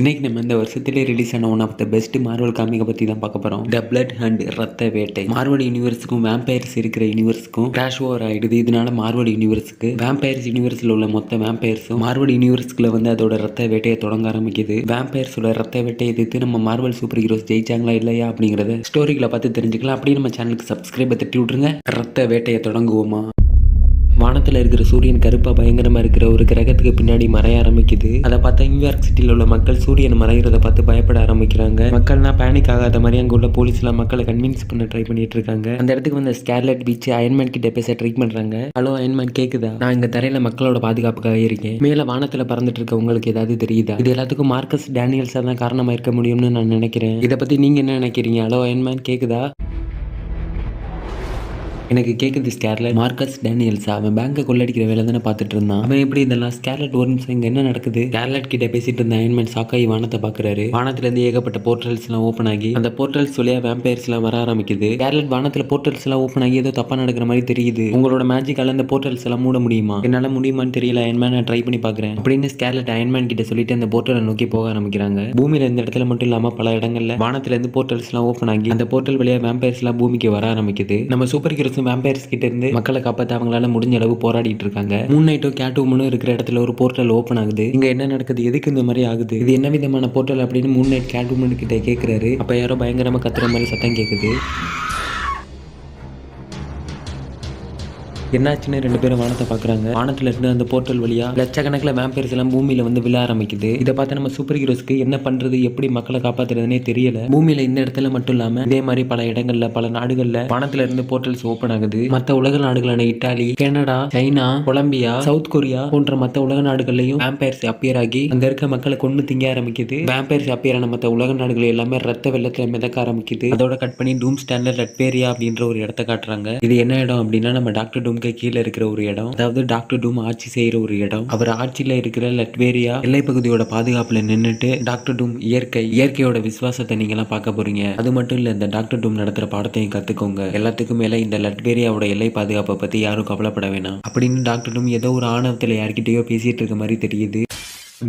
இன்னைக்கு நம்ம இந்த வருஷத்திலே ரிலீஸ் ஆன one of the best Marvel காமிக்கை பற்றி தான் பார்க்க போகிறோம். த பிளட் ஹண்ட், ரத்த வேட்டை. மார்வல் யூனிவர்ஸுக்கும் வேம்பயர்ஸ் இருக்கிற யூனிவர்ஸுக்கும் கிராஷ் ஓவர் ஆயிடுது. இதனால மார்வல் யூனிவர்ஸுக்கு வேம்பயர்ஸ் யூனிவர்ஸில் உள்ள மொத்த வேம்பயர்ஸும் மார்வல் யூனிவர்ஸ்க்குள்ள வந்து அதோட ரத்த வேட்டையை தொடங்க ஆரம்பிக்குது. வேம்பயர்ஸோட ரத்த வேட்டையை எதிர்த்து நம்ம மார்வல் சூப்பர் ஹீரோஸ் ஜெயிச்சாங்களா இல்லையா அப்படிங்கிறத ஸ்டோரிகளை பார்த்து தெரிஞ்சுக்கலாம். அப்படியே நம்ம சேனலுக்கு சப்ஸ்கிரைபை தட்டி விட்டுருங்க. ரத்த வேட்டையை தொடங்குவோமா? வானத்தில் இருக்கிற சூரியன் கருப்பாக பயங்கரமாக இருக்கிற ஒரு கிரகத்துக்கு பின்னாடி மறைய ஆரம்பிக்குது. அதை பார்த்தா நியூயார்க் சிட்டியில் உள்ள மக்கள் சூரியன் மறைகிறத பார்த்து பயப்பட ஆரம்பிக்கிறாங்க. மக்கள்லாம் பேனிக் ஆகாத மாதிரி அங்கே உள்ள போலீஸ்லாம் மக்களை கன்வின்ஸ் பண்ண ட்ரை பண்ணிட்டு இருக்காங்க. அந்த இடத்துக்கு வந்து ஸ்கார்லெட் பீச் அயன்மேன் கிட்ட பேச ட்ரை பண்றாங்க. ஹலோ அயன்மேன், கேக்குதா? நான் இங்க தரையில மக்களோட பாதுகாப்புக்காக இருக்கேன். மேல வானத்துல பறந்துட்டு இருக்க உங்களுக்கு ஏதாவது தெரியுதா? இது எல்லாத்துக்கும் மார்க்கஸ் டேனியல்ஸா தான் காரணமா இருக்க முடியும்னு நான் நினைக்கிறேன். இதை பத்தி நீங்க என்ன நினைக்கிறீங்க? ஹலோ அயன்மேன், கேக்குதா? எனக்கு கேட்குது ஸ்கேர்லெட். மார்க்கஸ் டேனியல்ஸா? அவன் பேங்கை கொள்ளடிக்கிற வேலை தானே பார்த்துட்டு இருந்தான். அவன் எப்படி இதெல்லாம்? ஸ்கேர்லெட், ஒரு நிமிஷம், இங்கே என்ன நடக்குது? ஸ்கேர்லெட் கிட்ட பேசிட்டு இருந்த அயன்மேன் சாக்காயி வானத்தை பார்க்குறாரு. வானத்துலேருந்து ஏகப்பட்ட போர்ட்டல்ஸ் எல்லாம் ஓப்பன் ஆகி அந்த போர்ட்டல்ஸ் வழியா வேம்பயர்ஸ் எல்லாம் வர ஆரம்பிக்குது. ஸ்கேர்லெட், வானத்தில் போர்ட்டல்ஸ் எல்லாம் ஓப்பன் ஆகி ஏதோ தப்பா நடக்கிற மாதிரி தெரியுது. உங்களோட மேஜிக்கால அந்த போர்ட்டல்ஸ் எல்லாம் மூட முடியுமா? என்னால் முடியுமான்னு தெரியல அயன்மேன், நான் ட்ரை பண்ணி பார்க்குறேன் அப்படின்னு ஸ்கேர்லெட் அயன்மேன் கிட்ட சொல்லிட்டு அந்த போர்ட்டலை நோக்கி போக ஆரம்பிக்கிறாங்க. பூமியில இந்த இடத்துல மட்டும் இல்லாமல் பல இடங்கள்ல வானத்துலேருந்து போர்ட்டல்ஸ் எல்லாம் ஓப்பன் ஆகி அந்த போர்ட்டல் வழியா வேம்பயர்ஸ் எல்லாம் பூமிக்கு வர ஆரம்பிக்குது. நம்ம சூப்பர் ஹீரோஸ் வேம்பயர்ஸ் கிட்ட இருந்து மக்களை காப்பாற்ற அவங்களால முடிஞ்ச அளவு போராடிட்டு இருக்காங்க. மூன் நைட்டும் கேட்வுமனும் இருக்கிற இடத்துல ஒரு போர்ட்டல் ஓப்பன் ஆகுது. இங்க என்ன நடக்குது? எதுக்கு இந்த மாதிரி ஆகுது? இது என்ன விதமான போர்ட்டல் அப்படின்னு மூன் நைட் கேட்வுமன் கிட்ட கேட்கிறாரு. அப்ப யாரோ பயங்கரமா கத்துற மாதிரி சத்தம் கேட்குது. என்னாச்சுன்னு ரெண்டு பேரும் வானத்தை பாக்குறாங்க. வானத்துல இருந்து அந்த போர்ட்டல் வழியா லட்சக்கணக்கில் வேம்பயர்ஸ் எல்லாம் பூமியில வந்து விழ ஆரம்பிக்குது. இதை பார்த்து நம்ம சூப்பர் ஹீரோஸ்க்கு என்ன பண்றது, எப்படி மக்களை காப்பாத்துறதுனே தெரியல. பூமியில இந்த இடத்துல மட்டும் இல்லாம இதே மாதிரி பல இடங்கள்ல பல நாடுகள்ல வானத்துல இருந்து போர்ட்டல்ஸ் ஓப்பன் ஆகுது. மற்ற உலக நாடுகளான Italy, Canada, China, Colombia, South Korea போன்ற மற்ற உலக நாடுகள்லயும் வேம்பயர்ஸ் அப்பியர் ஆகி அங்க இருக்க மக்களை கொண்டு திங்க ஆரம்பிக்குது. வேம்பயர்ஸ் அப்பியர் ஆன மற்ற உலக நாடுகள் எல்லாமே ரத்த வெள்ளத்துல மிதக்க ஆரம்பிக்குது. அதோட கட் பண்ணி டூம் ஸ்டாண்டர்ட் லட்வேரியா அப்படின்ற ஒரு இடத்த காட்டுறாங்க. இது என்ன இடம் அப்படின்னா நம்ம டாக்டர் டூம் கீழே இருக்கிற ஒரு இடம். அதாவது டாக்டர் டூம் ஆட்சி செய்யற ஒரு இடம். அவர் ஆட்சியில இருக்கிற லட்வேரியா எல்லை பகுதியோட பாதுகாப்புல நின்றுட்டு டாக்டர் டூம் இயற்கையோட விசுவாசத்தை நீங்க எல்லாம் பார்க்க போறீங்க. அது மட்டும் இல்ல, இந்த டாக்டர் டூம் நடத்துற பாடத்தையும் கத்துக்கோங்க. எல்லாத்துக்கும் மேல இந்த லட்வேரியாவோட எல்லை பாதுகாப்பை பத்தி யாரும் கவலைப்பட வேணாம் அப்படின்னு டாக்டர் டூம் ஏதோ ஒரு ஆணவத்துல யார்கிட்டயோ பேசிட்டு இருக்க மாதிரி தெரியுது.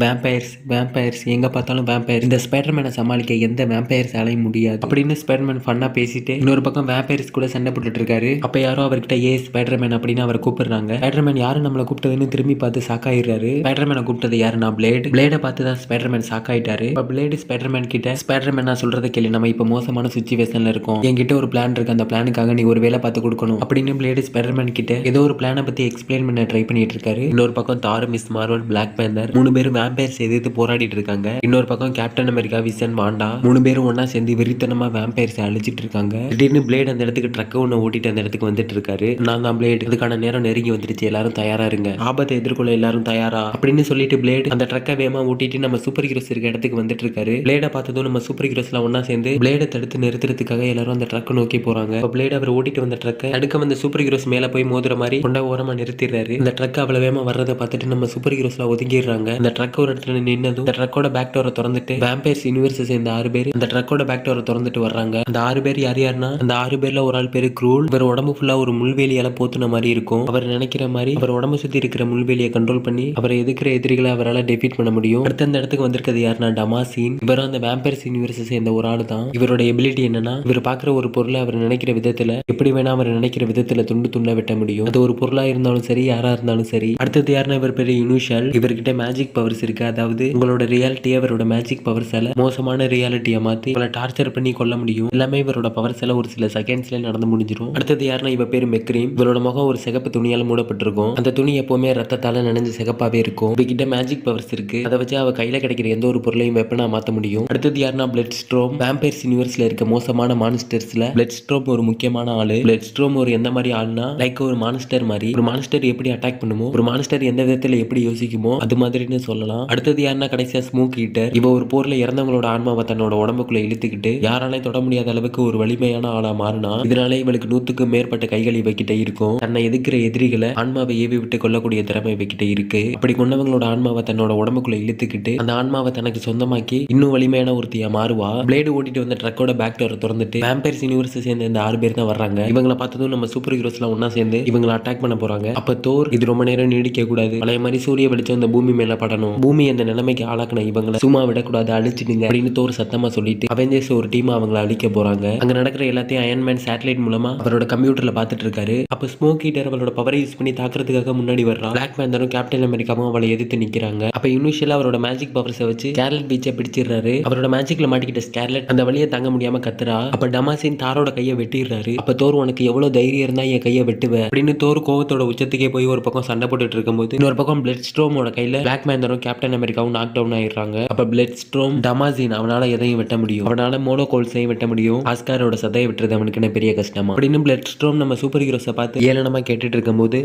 வேம்பயர்ஸ் எங்க பார்த்தாலும் வேம்பயர். இந்த ஸ்பைடர்மேனை சமாளிக்க எந்த வேம்பயர்ஸ் அலைய முடியாது அப்படின்னு ஸ்பைடர்மேன் ஃபன்னா பேசிட்டு இன்னொரு பக்கம் வேம்பயர்ஸ் கூட சண்டை போட்டுட்டு இருக்காரு. அப்ப யாரோ அவர்கிட்ட ஸ்பைடர்மேன் அப்படின்னு அவரை கூப்பிடுறாங்க. ஸ்பைடர்மேன் யாரு நம்மளை கூப்பிட்டதுன்னு திரும்பி பார்த்து சாக்காயிடுறாரு. ஸ்பைடர்மேனை கூப்பிட்டது யாருன்னா பிளேடை பார்த்து தான் ஸ்பைடர்மேன் சாக்காயிட்டாரு. இப்ப பிளேடு ஸ்பைடர்மேன் கிட்ட, ஸ்பைடர்மேன் நான் சொல்றதை கேளு, நம்ம இப்ப மோசமான சிச்சுவேஷன்ல இருக்கோம். என்கிட்ட ஒரு பிளான் இருக்கு, அந்த பிளானுக்காக நீ ஒரு வேலை பார்த்து கொடுக்கணும் அப்படின்னு பிளேடு ஸ்பைடர்மேன் கிட்ட ஏதோ ஒரு பிளானை பத்தி எக்ஸ்பிளைன் பண்ண ட்ரை பண்ணிட்டு இருக்காரு. இன்னொரு பக்கம் தார், மிஸ் மார்வல், பிளாக் பேந்தர் மூணு பேரும் வேம்பயர்ஸ் எதிர்த்து போராடிட்டு இருக்காங்க. இன்னொரு பக்கம் கேப்டன் அமெரிக்கா, விசன், வாண்டா மூணு பேரும் ஒன்னா சேர்ந்து வெறித்தனமா வேம்பயர்ஸ் அழிச்சிட்டு இருக்காங்க. திடீர்னு பிளேட் அந்த இடத்துக்கு ட்ரக் ஒன்று ஓட்டிட்டு அந்த இடத்துக்கு வந்துட்டு இருக்காரு. நான் தான் பிளேட், அதுக்கான நேரம் நெருங்கி வந்துருச்சு, எல்லாரும் தயாரா இருங்க, ஆபத்தை எதிர்கொள்ள எல்லாரும் தயாரா அப்படின்னு சொல்லிட்டு பிளேட் அந்த ட்ரக்கை வேகமா ஓட்டிட்டு நம்ம சூப்பர் ஹீரோஸ் இருக்க இடத்துக்கு வந்துட்டு இருக்காரு. பிளேட பார்த்ததும் நம்ம சூப்பர் ஹீரோஸ் எல்லாம் ஒன்னா சேர்ந்து பிளேட தடுத்து நிறுத்துறதுக்காக எல்லாரும் அந்த ட்ரக் நோக்கி போறாங்க. பிளேட் அவர் ஓட்டிட்டு வந்த ட்ரக்கை அடுக்க வந்த சூப்பர் ஹீரோஸ் மேல போய் மோதுற மாதிரி கொண்ட ஓரமா நிறுத்திடுறாரு. இந்த ட்ரக் அவ்வளவு வேகமா வர்றதை பார்த்துட்டு நம்ம சூப்பர் ஹீரோஸ் எல்லாம் ஒதுங்கிடுறாங்க. அந்த ட்ரக் ஒரு இடத்துல நின்னதும் இந்த ட்ரக்கோட பேக் டோரை திறந்துட்டு வேம்பயர்ஸ் யூனிவர்ஸ் சேர்ந்த 6 பேர் அந்த ட்ரக்கோட பேக் டோரை திறந்துட்டு வர்றாங்க. அந்த 6 பேர் யாருன்னா அந்த 6 பேர்ல ஒரு ஆள் பேரு க்ரூல். இவர் உடம்பு ஃபுல்லா ஒரு முள்வேலியால போத்துன மாதிரி இருக்கும். அவர் நினைக்கிற மாதிரி அவர் உடம்பு சுத்தி இருக்கிற முள்வேலியை கண்ட்ரோல் பண்ணி அவரை எதிர்க்கிற எதிரிகளை அவரால் டெஃபீட் பண்ண முடியும். அடுத்த அந்த இடத்துக்கு வந்திருக்கிறது யாருன்னா டமாசின். இவர் அந்த வேம்பயர்ஸ் யூனிவர்ஸ் சேர்ந்த ஒரு ஆள் தான். இவரோட எபிலிட்டி என்னன்னா, இவர் பாக்குற ஒரு பொருளை அவர் நினைக்கிற விதத்துல எப்படி வேணா அவர் நினைக்கிற விதத்துல துண்டு துண்டா வெட்ட முடியும். அது ஒரு பொருளா இருந்தாலும் சரி, யாரா இருந்தாலும் சரி. அடுத்தது யாருன்னா இவர் பேரு யூனிஷல். இவர்கிட்ட மேஜிக் பவர்ஸ் இருக்கு. அதாவது உங்களோட ரியாலிட்டியை அவரோட மேஜிக் பவர்ஸால மோசமான ரியாலிட்டியை மாத்தி உங்களை டார்ச்சர் பண்ணி கொள்ள முடியும். எல்லாமே இவரோட பவர்ஸால ஒரு சில செகண்ட்ஸ்ல நடந்து முடிஞ்சிடும். அடுத்தது யாருன்னா இவ பேரு மெக்ரீம். இவரோட முகம் ஒரு சிகப்பு துணியால மூடப்பட்டிருக்கும். அந்த துணி எப்பவுமே ரத்தத்தால நனைஞ்சு சிகப்பாவே இருக்கும். இவகிட்ட மேஜிக் பவர்ஸ் இருக்கு. அதை வச்சு அவ கையில கிடைக்கிற எந்த ஒரு பொருளையும் வெப்பனா மாத்த முடியும். அடுத்தது யாருன்னா பிளட் ஸ்ட்ரோம். வேம்பயர்ஸ் யூனிவர்ஸ்ல இருக்க மோசமான மான்ஸ்டர்ஸ்ல பிளட் ஸ்ட்ரோம் ஒரு முக்கியமான ஆளு. பிளட் ஸ்ட்ரோம் ஒரு எந்த மாதிரி ஆள்னா, லைக் ஒரு மான்ஸ்டர் மாதிரி. ஒரு மான்ஸ்டர் எப்படி அட்டாக் பண்ணுமோ, ஒரு மான்ஸ்டர் எந்த விதத்துல எப்படி யோசிக்குமோ அது மாதிரின்னு சொல்லலாம். அடுத்தது யாருன்னா கடைசியா ஸ்மோக் ஈட்டர். இவ ஒரு போர்ல இறந்தவங்களோட ஆன்மாவை தன்னோட உடம்புக்குள்ள இழுத்துக்கிட்டு யாராலையும் தொட முடியாத அளவுக்கு ஒரு வலிமையான ஆளா மாறினா. இதனாலே இவளுக்கு 100க்கும் மேற்பட்ட கைகள் இவகிட்ட இருக்கும். தன்னை எதிர்க்கிற எதிரிகளை ஆன்மாவை ஏவி விட்டு கொள்ளக்கூடிய திறமை இவகிட்ட இருக்கு. அப்படி கொண்டவங்களோட ஆன்மாவை தன்னோட உடம்புக்குள்ள இழுத்துக்கிட்டு அந்த ஆன்மாவை தனக்கு சொந்தமாக்கி இன்னும் வலிமையான ஒருத்தியா மாறுவா. பிளேடு ஓட்டிட்டு வந்த ட்ரக்கோட பேக் டோரை திறந்துட்டு வேம்பயர்ஸ் யூனிவர்ஸ் சேர்ந்த இந்த 6 பேர் தான் வர்றாங்க. இவங்களை பார்த்ததும் நம்ம சூப்பர் ஹீரோஸ் எல்லாம் ஒன்னா சேர்ந்து இவங்களை அட்டாக் பண்ண போறாங்க. அப்ப தோர், இது ரொம்ப நேரம் நீடிக்க கூடாது, பழைய மாதிரி சூரிய வெளிச்சம் இந்த பூமி மேல படணும் பூமி அந்த நிலைமைக்கு ஆளாக்குன இவங்களை சும்மா விடக்கூடாது, அழிச்சிடுங்க அப்படின்னு தோர் சத்தமா சொல்லிட்டு அவெஞ்சர்ஸ் ஒரு டீம் அவங்களை அழிக்க போறாங்க. அங்க நடக்கிற எல்லாத்தையும் அயன்மேன் சேட்டலைட் மூலமா அவரோட கம்ப்யூட்டர்ல பாத்துட்டு இருக்காரு. அப்ப ஸ்மோக் ஈட்டர் அவளோட பவரை யூஸ் பண்ணி தாக்குறதுக்காக முன்னாடி வர்றான். பிளாக் பேந்தரும் கேப்டன் அமெரிக்காவும் அவளை எதிர்த்து நிக்கிறாங்க. அப்ப இனிஷியலா அவரோட மேஜிக் பவர்ஸை வச்சு ஸ்கார்லெட் பீச்சை பிடிச்சிடுறாரு. அவரோட மேஜிக்ல மாட்டிக்கிட்ட ஸ்கார்லெட் அந்த வழியை தாங்க முடியாம கத்துறா. அப்ப டமாசின் தாரோட கையை வெட்டிடுறாரு. அப்ப தோர் உனக்கு எவ்வளவு தைரியம் இருந்தா என் கையை வெட்டுவ அப்படின்னு தோர் கோவத்தோட உச்சத்துக்கே போய் ஒரு பக்கம் சண்டை போட்டுட்டு இருக்கும்போது இன்னொரு பக்கம் பிளட் ஸ்ட்ரோமோட கையில பிளாக் பேந்தரும் கேப்டன் அமெரிக்காவும் நாக் டவுன் ஆயிடுறாங்க. அப்ப பிளட் ஸ்ட்ரோம் டமாசின் அவனால எதையும் வெட்ட முடியும், அவனால மோனோகோல்ஸையும் வெட்ட முடியும், ஆஸ்காரோட சதையை வெட்டுறது அவனுக்கு பெரிய கஷ்டமா அப்படின்னு பிளட் ஸ்ட்ரோம் நம்ம சூப்பர் ஹீரோஸை பார்த்து ஏளனமா கேட்டுட்டு இருக்கும்போது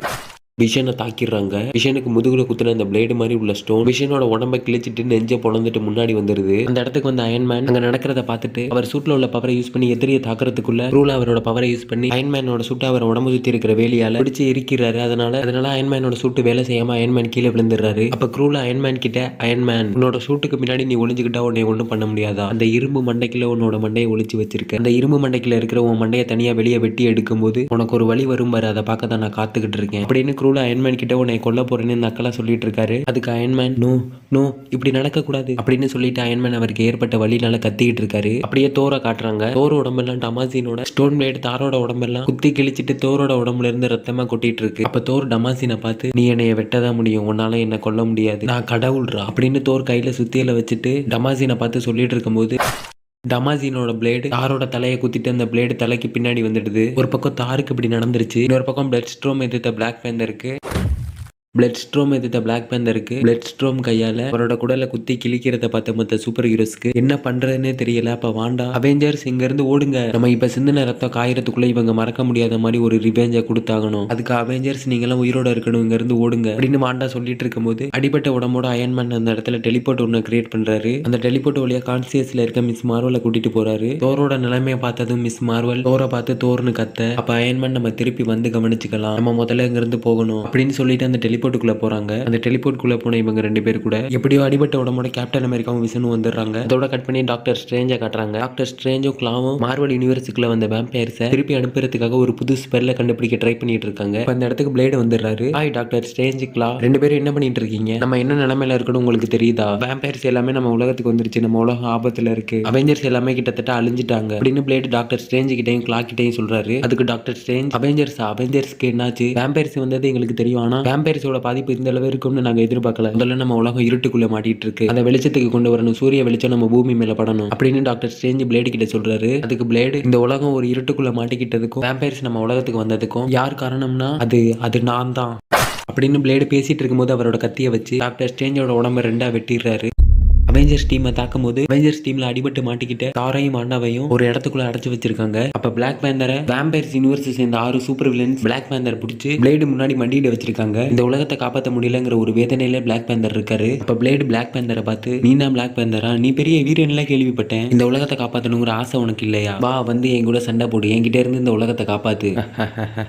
விஷனை தாக்கிடுறாங்க. விஷனுக்கு முதுகுல குத்துன அந்த பிளேடு மாதிரி உள்ள ஸ்டோன் விஷனோட உடம்பை கிழிச்சிட்டு நெஞ்ச பொழந்துட்டு முன்னாடி வந்துருது. அந்த இடத்துக்கு வந்து அயன்மேன் அங்க நடக்கிறத பார்த்துட்டு அவர் சூட்ல உள்ள பவரை யூஸ் பண்ணி எதிரியை தாக்குறதுக்குள்ள ரூல் அவரோட பவரை யூஸ் பண்ணி அயன்மேனோட சூட்டை அவர் உடம்பு சுத்தி இருக்கிற வேலையால பிடிச்சு இருக்கிறாரு. அதனால அயன்மேனோட சூட்டு வேலை செய்யாம அயன்மேன் கீழே விழுந்துடுறாரு. அப்ப க்ரூல அயன்மேன் கிட்ட அயன்மேன் உன்னோட சூட்டுக்கு பின்னாடி நீ ஒளிஞ்சுக்கிட்டா உன்னை ஒன்றும் பண்ண முடியாதா, அந்த இரும்பு மண்டைக்குள்ள உன்னோட மண்டையை ஒளிச்சு வச்சிருக்க, அந்த இரும்பு மண்டைக்குள்ள இருக்கிற உன் மண்டையை தனியா வெளியே வெட்டி எடுக்கும் போது உனக்கு ஒரு வழி வரும் பாரு, அதை பார்க்க தான் நான் காத்துக்கிட்டு இருக்கேன் அப்படின்னு க்ரூல அயன்மேன் கிட்ட உன்னை கொல்ல போறேன்னு நக்கலா சொல்லிட்டு இருக்காரு. அதுக்கு அயன்மேன் நோ நோ இப்படி நடக்க கூடாது அப்படின்னு சொல்லிட்டு அயன்மேன் அவருக்கு ஏற்பட்ட வழினால கத்திக்கிட்டு இருக்காரு. அப்படியே தோரை காட்டுறாங்க. தோர் உடம்பெல்லாம் டமாசினோட ஸ்டோன் பிளேடு தாரோட உடம்பெல்லாம் குத்தி கிழிச்சிட்டு தோரோட உடம்புல இருந்து ரத்தமா கொட்டிட்டு இருக்கு. அப்ப தோர் டமாசினை பார்த்து நீ என்னைய வெட்டதான் முடியும், உன்னால என்ன கொல்ல முடியாது, நான் கடவுள்றா அப்படின்னு தோர் கையில சுத்தியில வச்சுட்டு டமாசினை பார்த்து சொல்லிட்டு இருக்கும்போது டமாசினோட பிளேடு தாரோட தலையை குத்திட்டு அந்த பிளேடு தலைக்கு பின்னாடி வந்துடுது. ஒரு பக்கம் தாருக்கு இப்படி நடந்துருச்சு, இன்னொரு பக்கம் பிளட் ஸ்ட்ரோம் எதிர்த்த பிளாக் பேந்தருக்கு பிளட் ஸ்ட்ரோம் எதிர்த்த பிளாக் பேந்தருக்கு பிளட் ஸ்ட்ரோம் கையால அவரோட குடலை குத்தி கிழிக்கிறத பார்த்த மற்ற சூப்பர் ஹீரோஸ்க்கு என்ன பண்றதுன்னே தெரியல. அப்ப வாண்டா அவெஞ்சர்ஸ் இங்க இருந்து ஓடுங்க, நம்ம இப்ப சிந்தின ரத்தம் காயறதுக்குள்ள இவங்க மறக்க முடியாத மாதிரி ஒரு ரிவெஞ்சை கொடுத்தாகணும், அதுக்கு அவெஞ்சர்ஸ் நீங்க எல்லாம் உயிரோட இருக்கணும், இங்க இருந்து ஓடுங்க அப்படின்னு வாண்டா சொல்லிட்டு இருக்கும்போது அடிப்பட்ட உடம்போட அயன்மேன் அந்த இடத்துல டெலிபோர்ட் ஒன்று கிரியேட் பண்றாரு. அந்த டெலிபோர்ட் வழியா கான்சியஸ்ல இருக்க மிஸ் மார்வலை கூட்டிட்டு போறாரு. தோரோட நிலைமையை பார்த்ததும் மிஸ் மார்வல் தோரை பார்த்து தோர்னு கத்த. அப்ப அயன்மேன் நம்ம திருப்பி வந்து கவனிச்சுக்கலாம், நம்ம முதல்ல இங்க இருந்து போகணும் அப்படின்னு சொல்லிட்டு அந்த டெலிபோர்ட்டுக்குள்ள போறாங்க. அந்த டெலிபோர்ட்டுக்குள்ள போன இவங்க ரெண்டு பேர் கூட எப்படியோ அடிபட்ட உடம்போட கேப்டன் அமெரிக்காவும் விசனும் வந்துடுறாங்க. அதோட கட் பண்ணி டாக்டர் ஸ்ட்ரேஞ்சை காட்டுறாங்க. டாக்டர் ஸ்ட்ரேஞ்சும் கிளாவும் மார்வல் யூனிவர்ஸுக்குள்ள வந்த வேம்பயர்ஸை திருப்பி அனுப்புறதுக்காக ஒரு புது ஸ்பெல்ல கண்டுபிடிக்க ட்ரை பண்ணிட்டு இருக்காங்க. அந்த இடத்துக்கு பிளேடு வந்துடுறாரு. ஹாய் டாக்டர் ஸ்ட்ரேஞ்ச், கிளா ரெண்டு பேரும் என்ன பண்ணிட்டு இருக்கீங்க, நம்ம என்ன நிலைமையில இருக்கணும் உங்களுக்கு தெரியுதா, வேம்பயர்ஸ் எல்லாமே நம்ம உலகத்துக்கு வந்துருச்சு, நம்ம உலகம் ஆபத்துல இருக்கு, அவெஞ்சர்ஸ் எல்லாமே கிட்டத்தட்ட அழிஞ்சிட்டாங்க அப்படின்னு பிளேடு டாக்டர் ஸ்ட்ரேஞ்ச் கிட்டையும் கிளா கிட்டையும் சொல்றாரு. அதுக்கு டாக்டர் ஸ்ட்ரேஞ்ச் அவெஞ்சர்ஸ்க்கு என்னாச்சு, வேம்பயர்ஸ் வந்தது எங்களுக்கு தெரியும், ஆனா வேம்பயர்ஸோட பாதிப்பு இந்த அளவு இருக்கும்னு நாங்க எதிர்பார்க்கல, முதல்ல நம்ம உலகம் இருட்டுக்குள்ள மாட்டிட்டு இருக்கு, அந்த வெளிச்சத்துக்கு கொண்டு வரணும், சூரிய வெளிச்சம் நம்ம பூமி மேல படணும் அப்படின்னு டாக்டர் ஸ்ட்ரேஞ்ச் பிளேடு கிட்ட சொல்றாரு. அதுக்கு பிளேடு இந்த உலகம் ஒரு இருட்டுக்குள்ள மாட்டிக்கிட்டதுக்கும் வேம்பயர்ஸ் நம்ம உலகத்துக்கு வந்ததுக்கும் யார் காரணம்னா அது நான் தான் அப்படின்னு பிளேடு பேசிட்டு இருக்கும்போது அவரோட கத்தியை வச்சு டாக்டர் ஸ்ட்ரேஞ்சோட உடம்ப ரெண்டா வெட்டிடுறாரு. அவெஞ்சர்ஸ் டீமை தாக்கும் போது அவெஞ்சர்ஸ் டீம்ல அடிபட்டு மாட்டிக்கிட்ட தாரையும் அண்ணாவையும் ஒரு இடத்துக்குள்ள அடைச்சு வச்சிருக்காங்க. அப்ப பிளாக் பேந்தரை வேம்பயர்ஸ் யூனிவர்ஸ் சேர்ந்த 6 சூப்பர் வில்லன்ஸ் பிளாக் பேந்தர் பிடிச்சி பிளேடு முன்னாடி மண்டியிட வச்சிருக்காங்க. இந்த உலகத்தை காப்பாற்ற முடியலங்கிற ஒரு வேதனையில பிளாக் பேந்தர் இருக்காரு. அப்ப பிளேடு பிளாக் பேந்தரை பார்த்து நீ தான் பிளாக் பேந்தரா, நீ பெரிய வீரன்ல கேள்விப்பட்டேன், இந்த உலகத்தை காப்பாற்றணுங்கிற ஆசை உனக்கு இல்லையா, வா வந்து என் கூட சண்டை போடு, என்கிட்ட இருந்து இந்த உலகத்தை காப்பாத்து.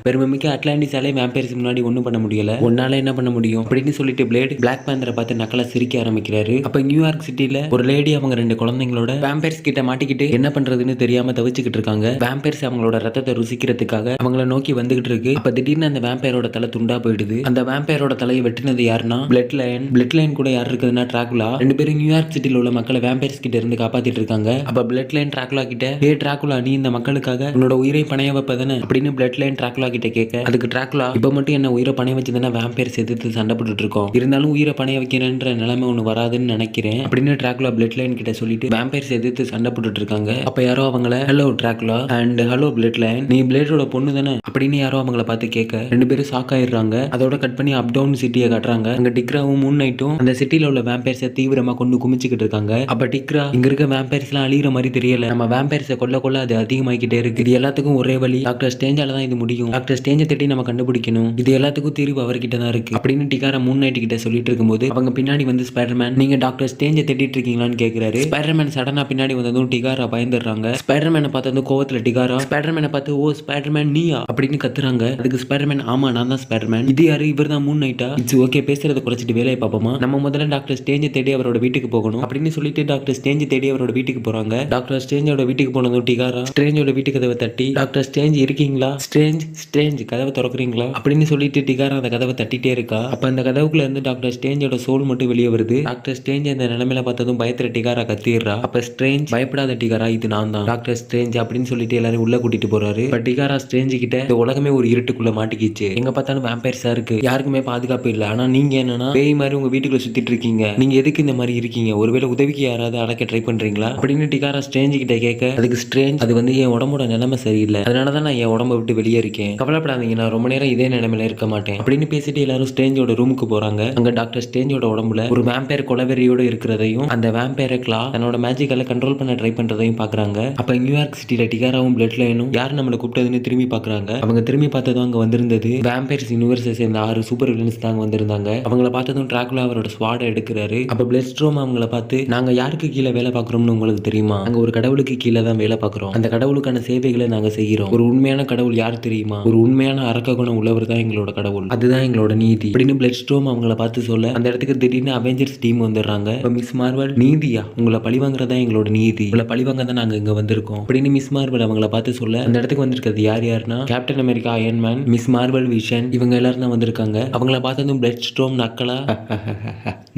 பெருமைமிக்க அட்லாண்டிஸாலே வேம்பயர்ஸ் முன்னாடி ஒண்ணும் பண்ண முடியல, உன்னால என்ன பண்ண முடியும் அப்படின்னு சொல்லிட்டு பிளேடு பிளாக் பேந்தரை பார்த்து நக்கலா சிரிக்க ஆரம்பிக்கிறாரு. அப்ப நியூயார்க் சிட்டில ஒரு லேடி அவங்க 2 குழந்தைங்களோட வேம்பயர்ஸ் கிட்ட மாட்டிக்கிட்டு என்ன பண்றதுன்னு தெரியாம தவிச்சுக்கிட்டு இருக்காங்க. வேம்பயர்ஸ் அவங்களோட ரத்தத்தை ருசிக்கிறதுக்காக அவங்கள நோக்கி வந்துகிட்டு இருக்கு. அப்ப திடீர்னு அந்த வேம்பயரோட தலை துண்டா போயிடுது. அந்த வேம்பயரோட தலையை வெட்டினது யாருன்னா பிளட் லைன் கூட யார் இருக்குதுன்னா டிராகுலா. 2 பேரும் நியூயார்க் சிட்டில உள்ள மக்களை வேம்பயர்ஸ் கிட்ட இருந்து காப்பாத்திட்டு இருக்காங்க. அப்ப பிளட் லைன் டிராகுலா கிட்ட ஏ டிராகுலா, நீ இந்த மக்களுக்காக உன்னோட உயிரை பணைய வைப்பதானே அப்படின்னு பிளட் லைன் டிராகுலா கிட்ட கேட்க, அதுக்கு டிராகுலா இப்ப மட்டும் என்ன உயிரை பணைய வச்சுதானே வேம்பயர்ஸ் எதிர்த்து சண்டை போட்டுட்டு இருக்கோம், இருந்தாலும் உயிரை பணைய வைக்கிறேன்ற நிலைமை ஒண்ணு வராதுன்னு நினைக்கிறேன் அப்படின்னு டிராகுலா பிளட் லைன் கிட்ட சொல்லிட்டு வேம்பயர்ஸ் எதிர்த்து சண்டை போட்டுட்டு இருக்காங்க. அப்ப யாரோ அவங்கள hello Dracula and hello blood line, நீ பிளேடோட பொண்ணு தானே அப்படின்னு யாரோ அவங்கள பார்த்து கேட்க 2 பேரும் ஷாக் ஆயிடுறாங்க. அதோட கட் பண்ணி அப் டவுன் சிட்டியை காட்டுறாங்க. அங்க டிக்ராவும் மூன் நைட்டும் அந்த சிட்டில உள்ள வேம்பயர்ஸை தீவிரமா கொண்டு குமிச்சுக்கிட்டு இருக்காங்க. அப்ப டிக்ரா இங்க இருக்க வேம்பயர்ஸ் எல்லாம் அழியிற மாதிரி தெரியல, நம்ம வேம்பயர்ஸை கொல்ல அது அதிகமாகிக்கிட்டே இருக்கு, இது எல்லாத்துக்கும் ஒரே வழி டாக்டர் ஸ்ட்ரேஞ்சால தான் இது முடியும், டாக்டர் ஸ்ட்ரேஞ்சை தேடி நம்ம கண்டுபிடிக்கணும், இது எல்லாத்துக்கும் தீர்வு அவர்கிட்ட தான் இருக்கு அப்படின்னு டிகாரா மூன் நைட் கிட்ட சொல்லிட்டு இருக்கும்போது அவங்க பின்னாடி வந்து ஸ்பைடர்மேன் நீங்க டாக்டர் ஸ்ட்ரேஞ்சை தேடிட்டு இருக்கீங்களான்னு கேக்குறாரு. ஸ்பைடர்மேன் சடனா பின்னாடி வந்ததும் டிகாரா பயந்துடுறாங்க. ஸ்பைடர்மேனை பார்த்ததும் கோவத்துல டிகாரா ஸ்பைடர்மேனை பார்த்து ஓ ஸ்பைடர்மேன் நீயா அப்படின்னு கத்துறாங்க. அதுக்கு ஸ்பைடர்மேன் ஆமா நான் தான் ஸ்பைடர்மேன். இது யாரு இவர் தான் மூன் நைட்டா? இட்ஸ் ஓகே பேசுறத குறைச்சிட்டு வேலையை பார்ப்போமா. நம்ம முதல்ல டாக்டர் ஸ்டேஞ்சை தேடி அவரோட வீட்டுக்கு போகணும் அப்படின்னு சொல்லிட்டு டாக்டர் ஸ்டேஞ்சை தேடி அவரோட வீட்டுக்கு போறாங்க. டாக்டர் ஸ்டேஞ்சோட வீட்டுக்கு போனதும் டிகாரா ஸ்ட்ரேஞ்சோட வீட்டு கதவை தட்டி டாக்டர் ஸ்டேஞ்ச் இருக்கீங்களா ஸ்ட்ரேஞ்ச் ஸ்ட்ரேஞ்ச் கதவை திறக்கிறீங்களா அப்படின்னு சொல்லிட்டு டிகாரா அந்த கதவை தட்டிட்டே இருக்கா. அப்ப அந்த கதவுக்குள்ள இருந்து டாக்டர் ஸ்டேஞ்சோட சோல் மட்டும் வெளியே வருது. டாக்டர் ஸ்டேஞ்ச் அந்த நிலைமையில பார்த்ததும் பயத்துல டிகாரா கத்திடுறா. அப்ப ஸ்ட்ரேஞ்ச் பயப்படாத டிகாரா இது நான் தான் டாக்டர் ஸ்ட்ரேஞ்ச் அப்படின்னு சொல்லிட்டு எல்லாரும் உள்ள கூட்டிட்டு போறாரு. பட் டிகாரா ஸ்ட்ரேஞ்ச் கிட்ட இந்த உலகமே ஒரு இருட்டுக்குள்ள மாட்டிக்கிச்சு. எங்க பார்த்தாலும் வேம்பயர்ஸா இருக்கு, யாருக்குமே பாதுகாப்பு இல்ல. ஆனா நீங்க என்னன்னா பேய் மாதிரி உங்க வீட்டுக்குள்ள சுத்திட்டு இருக்கீங்க, நீங்க எதுக்கு இந்த மாதிரி இருக்கீங்க, ஒருவேளை உதவிக்கு யாராவது அடக்க ட்ரை பண்றீங்களா அப்படின்னு டிகாரா ஸ்ட்ரேஞ்ச் கிட்ட கேட்க அதுக்கு ஸ்ட்ரேஞ்ச் அது வந்து என் உடம்போட நிலைமை சரியில்லை, அதனாலதான் நான் என் உடம்பை விட்டு வெளியே இருக்கேன், கவலைப்படாதீங்க நான் ரொம்ப நேரம் இதே நிலைமையில இருக்க மாட்டேன் அப்படின்னு பேசிட்டு எல்லாரும் ஸ்ட்ரேஞ்சோட ரூமுக்கு போறாங்க. அங்க டாக்டர் ஸ்ட்ரேஞ்சோட உடம்புல ஒரு வேம்பயர் கொலவெறியோட இருக்கிறதையும் அந்த வேம்பயரை கிளா தன்னோட மேஜிக்கால கண்ட்ரோல் பண்ண ட்ரை பண்றதையும் பாக்குறாங்க. அப்ப நியூயார்க் சிட்டில டிகாராவும் பிளட் லைனும் யார் நம்மளை கூப்பிட்டதுன்னு திரும்பி பாக்குறாங்க. அவங்க திரும்பி பார்த்ததும் அங்க வந்திருந்தது வேம்பயர்ஸ் யூனிவர்ஸை சேர்ந்த 6 சூப்பர் வில்லன்ஸ் தாங்க வந்திருந்தாங்க. அவங்கள பார்த்ததும் டிராகுலா அவரோட ஸ்வாட எடுக்கிறாரு. அப்ப பிளட் ஸ்ட்ரோம் அவங்கள பார்த்து நாங்க யாருக்கு கீழே வேலை பார்க்கறோம்னு உங்களுக்கு தெரியுமா, அங்க ஒரு கடவுளுக்கு கீழே தான் வேலை பார்க்கறோம், அந்த கடவுளுக்கான சேவைகளை நாங்க செய்கிறோம், ஒரு உண்மையான கடவுள் யார் தெரியுமா, ஒரு உண்மையான அரக்க குணம் உள்ளவர் தான் எங்களோட கடவுள், அதுதான் எங்களோட நீதி அப்படின்னு பிளட் ஸ்ட்ரோம் அவங்கள பார்த்து சொல்ல அந்த இடத்துக்கு திடீர்னு அவெஞ்சர்ஸ் டீம் வந்துடுறாங்க. மிஸ் மார்வல் நீதியா, உங்களை பழிவாங்கறதா எங்களோட நீதி, உங்களை பழிவாங்க தான் நாங்க இங்க வந்திருக்கோம் அப்படின்னு மிஸ் மார்வல் அவங்கள பார்த்து சொல்ல அந்த இடத்துக்கு வந்திருக்கிறது யார் யாருன்னா captain America, iron man, miss Marvel, vision இவங்க எல்லாரும் தான் வந்திருக்காங்க. அவங்கள பார்த்ததும் பிளட் ஸ்ட்ரோம் நக்கலா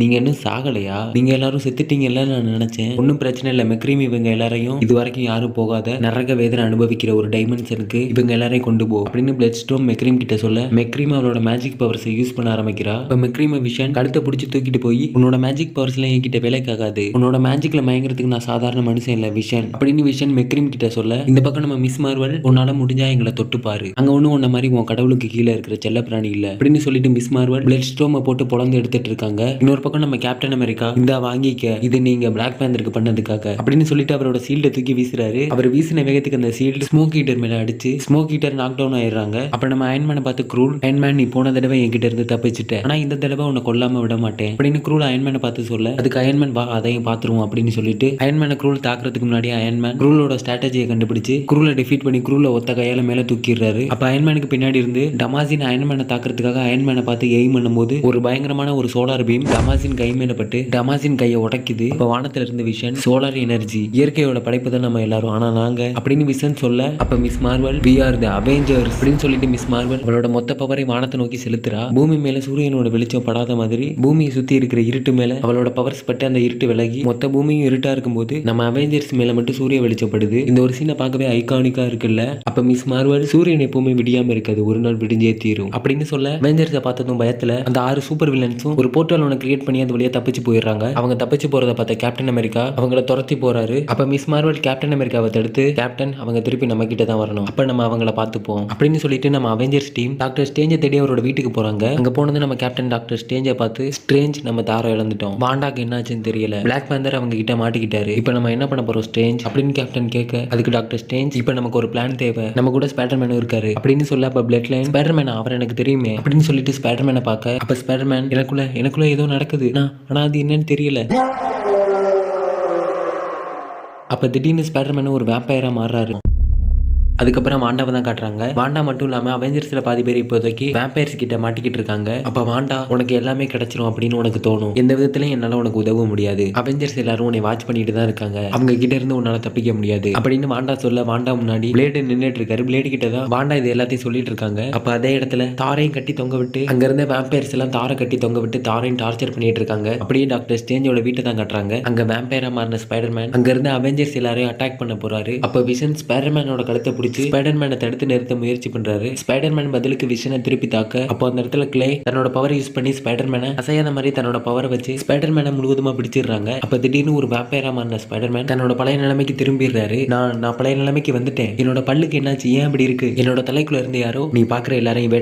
நீங்க இன்னும் சாகலையா, நீங்க எல்லாரும் செத்துட்டீங்கல்ல நான் நினைச்சேன், ஒன்னும் பிரச்சனை இல்லை மெக்ரீம் இவங்க எல்லாரையும் இது வரைக்கும் யாரும் போகாத நரக வேதனை அனுபவிக்கிற ஒரு டைமென்ஷனுக்கு இவங்க எல்லாரையும் கொண்டு போ அப்படின்னு பிளட் ஸ்ட்ரோம் மெக்ரீம் கிட்ட சொல்ல மெக்ரீம் அவளோட மேஜிக் பவர்ஸ் யூஸ் பண்ண ஆரம்பிக்கிறா. இப்ப மெக்ரீம் விஷன் கழுத்தை பிடிச்சி தூக்கிட்டு போய் உன்னோட மேஜிக் பவர்ஸ் எல்லாம் என்கிட்ட வேலைக்காகாது, உன்னோட மேஜிக்ல மயங்கிறதுக்கு நான் சாதாரண மனுஷன் இல்ல விஷன் அப்படின்னு விஷன் மெக்ரீம் கிட்ட சொல்ல இந்த பக்கம் நம்ம மிஸ் மார்வல் உன்னால முடிஞ்சா எங்களை தொட்டு பாரு, அங்க ஒண்ணும் உன்ன மாதிரி உன் கடவுளுக்கு கீழே இருக்கிற செல்ல பிராணி இல்ல அப்படின்னு சொல்லிட்டு மிஸ் மார்வல் பிளட் ஸ்ட்ரோமை போட்டு பொழந்து எடுத்துட்டு இருக்காங்க. இன்னொரு பக்கம் நம்ம கேப்டன் அமெரிக்கா இந்த வாங்கிக்க இது நீங்க பிளாக் பேந்தருக்கு பண்ணதுக்காக அப்படின்னு சொல்லிட்டு அவரோட சீல்டை தூக்கி வீசுறாரு. அவர் வீசின வேகத்துக்கு அந்த சீல்டு ஸ்மோக் ஹீட்டர் மேல அடிச்சு ஸ்மோக் ஹீட்டர் நாக் டவுன் ஆயிடுறாங்க. அப்ப நம்ம அயன்மேனை பார்த்து க்ரூல் அயன்மேன் நீ போன தடவை என்கிட்ட இருந்து தப்பிச்சுட்ட, ஆனா இந்த தடவை உன்னை கொல்லாம விட மாட்டேன் அப்படின்னு க்ரூல் அயன்மேனை பார்த்து சொல்ல அதுக்கு அயன்மேன் வா அதையும் பாத்துருவோம் அப்படின்னு சொல்லிட்டு அயன்மேனை க்ரூல் தாக்குறதுக்கு முன்னாடி அயன்மேன் க்ரூலோட ஸ்ட்ராட்டஜியை கண்டுபிடிச்சு க்ரூலை டிஃபீட் பண்ணி க்ரூல ஒத்த கையால மேல தூக்கிடுறாரு. அப்ப அயன்மேனுக்கு பின்னாடி இருந்து டமாசின் அயன்மேனை தாக்குறதுக்காக அயன்மேனை பார்த்து எய்ம் பண்ணும்போது ஒரு பயங்கரமான ஒரு சோலார் பீம் டமாசின் கை மேல பட்டு டமாசின் கையை உடைக்குது. அப்ப வானத்துல இருந்து விஷன் சோலார் எனர்ஜி இயற்கையோட படைப்பு தான் நம்ம எல்லாரும், ஆனா நாங்க அப்படின்னு விஷன் சொல்ல அப்ப Miss Marvel we are the Avengers அப்படின்னு சொல்லிட்டு மிஸ் மார்வல் அவளோட மொத்த பவரை வானத்தை நோக்கி செலுத்துறா. பூமி மேல சூரியனோட வெளிச்சம் படாத மாதிரி பூமியை சுத்தி இருக்கிற இருட்டு மேல அவளோட பவர்ஸ் பட்டு அந்த இருட்டு விலகி மொத்த பூமியும் இருட்டா இருக்கும்போது நம்ம அவெஞ்சர்ஸ் மேல மட்டும் சூரிய வெளிச்சப்படுது. இந்த ஒரு சீனை பார்க்கவே ஐகானிக்கா இருக்குல்ல. அப்ப மிஸ் மார்வல் சூரியன் எப்பவுமே விடியாம இருக்காது, ஒரு நாள் விடிஞ்சே தீரும் அப்படின்னு சொல்ல அவெஞ்சர்ஸை பார்த்ததும் பயத்துல அந்த 6 சூப்பர் வில்லன்ஸும் ஒரு போர்ட்டல் ஒன்று கிரியேட் பண்ணி அந்த வழியா தப்பிச்சு போயிடுறாங்க. அவங்க தப்பிச்சு போறதை பார்த்த கேப்டன் அமெரிக்கா அவங்கள துரத்தி போறாரு. அப்ப மிஸ் மார்வல் கேப்டன் அமெரிக்காவை தடுத்து கேப்டன் அவங்க திருப்பி நம்ம கிட்ட தான் வரணும், அப்ப நம்ம அவங்கள பார்த்துப்போம் அப்படின்னு சொல்லிட்டு நம்ம அவெஞ்சர்ஸ் டீம் டாக்டர் ஸ்ட்ரேஞ்சை தேடி அவரோட வீட்டுக்கு போறாங்க. அங்க போனது நம்ம கேப்டன் டாக்டர் ஸ்ட்ரேஞ்சை பார்த்து ஸ்ட்ரேஞ்ச் நம்ம தாரம் இழந்துட்டோம், வாண்டாக்கு என்னாச்சுன்னு தெரியல, பிளாக் பேந்தர் அவங்க கிட்ட மாட்டிக்கிட்டாரு, இப்ப நம்ம என்ன பண்ண போறோம் ஸ்ட்ரேஞ்ச் அப்படின்னு கேப்டன் கேட்க அதுக்கு டாக்டர் ஸ்ட்ரேஞ்ச் இப்ப நமக்கு ஒரு பிளான் தேவை, நம்ம கூட ஸ்பைடர்மேன் இருக்காரு அப்படின்னு சொல்ல அப்ப பிளட் லைன் ஸ்பைடர்மேன் அவர் எனக்கு தெரியுமே அப்படின்னு சொல்லிட்டு ஸ்பைடர்மேனை பார்க்க அப்ப ஸ்பைடர்மேன் எனக்குள்ள ஏதோ நடக்குது ஆனா அது என்னன்னு தெரியல. அப்ப திடீர்னு ஸ்பைடர்மேன் ஒரு வேம்பயரா மாறுறாரு. அதுக்கப்புறம் வாண்டாவை தான் காட்டுறாங்க. வாண்டா மட்டும் இல்லாம அவெஞ்சர்ஸ்ல பாதி பேர் இப்போதைக்கு வேம்பயர்ஸ் கிட்ட மாட்டிக்கிட்டு இருக்காங்க. அப்ப வாண்டா உனக்கு எல்லாமே கிடைச்சிரும் அப்படின்னு உனக்கு தோணும், எந்த விதத்திலையும் என்னால உனக்கு உதவ முடியாது, அவெஞ்சர்ஸ் எல்லாரும் உன்னை வாட்ச் பண்ணிட்டு தான் இருக்காங்க, அவங்க கிட்ட இருந்து உன்னால தப்பிக்க முடியாது அப்படின்னு வாண்டா சொல்ல வாண்டா முன்னாடி பிளேடு நின்றுட்டு இருக்காரு. பிளேடு கிட்ட தான் வாண்டா இது எல்லாத்தையும் சொல்லிட்டு இருக்காங்க. அப்ப அதே இடத்துல தாரையும் கட்டி தொங்க விட்டு அங்க இருந்த வேம்பயர்ஸ் எல்லாம் தாரை கட்டி தொங்க விட்டு தாரையும் டார்ச்சர் பண்ணிட்டு இருக்காங்க. அப்படியே டாக்டர் ஸ்ட்ரேஞ்சோட வீட்டை தான் காட்டுறாங்க. அங்க வேம்பயரா மாறின ஸ்பைடர்மேன் அங்க இருந்து அவெஞ்சர்ஸ் எல்லாரையும் அட்டாக் பண்ண போறாரு. அப்ப விஷன் ஸ்பைடர்மேனோட கழுத்தை பிடிச்சி ஸ்பைடர்மேனை தடுத்து நிறுத்த முயற்சி பண்றாரு. ஸ்பைடர்மேன் பதிலுக்கு விஷனை திருப்பி தாக்க அப்போ அந்த இடத்துல கிளே தன்னோட பவர் யூஸ் பண்ணி ஸ்பைடர்மேனை அசையாத மாதிரி தன்னோட பவரை வச்சு ஸ்பைடர்மேனை முழுவதுமா பிடிச்சிடுறாங்க. அப்ப திடீர்னு ஒரு வேம்பயரா மாறின ஸ்பைடர்மேன் தன்னோட பழைய நிலைமைக்கு திரும்பிடுறாரு. நான் பழைய நிலைமைக்கு வந்துட்டேன், என்னோட பல்லுக்கு என்னாச்சு ஏன் அப்படி இருக்கு, என்னோட தலைக்குள்ள இருந்து யாரோ நீ பாக்குற எல்லாரையும்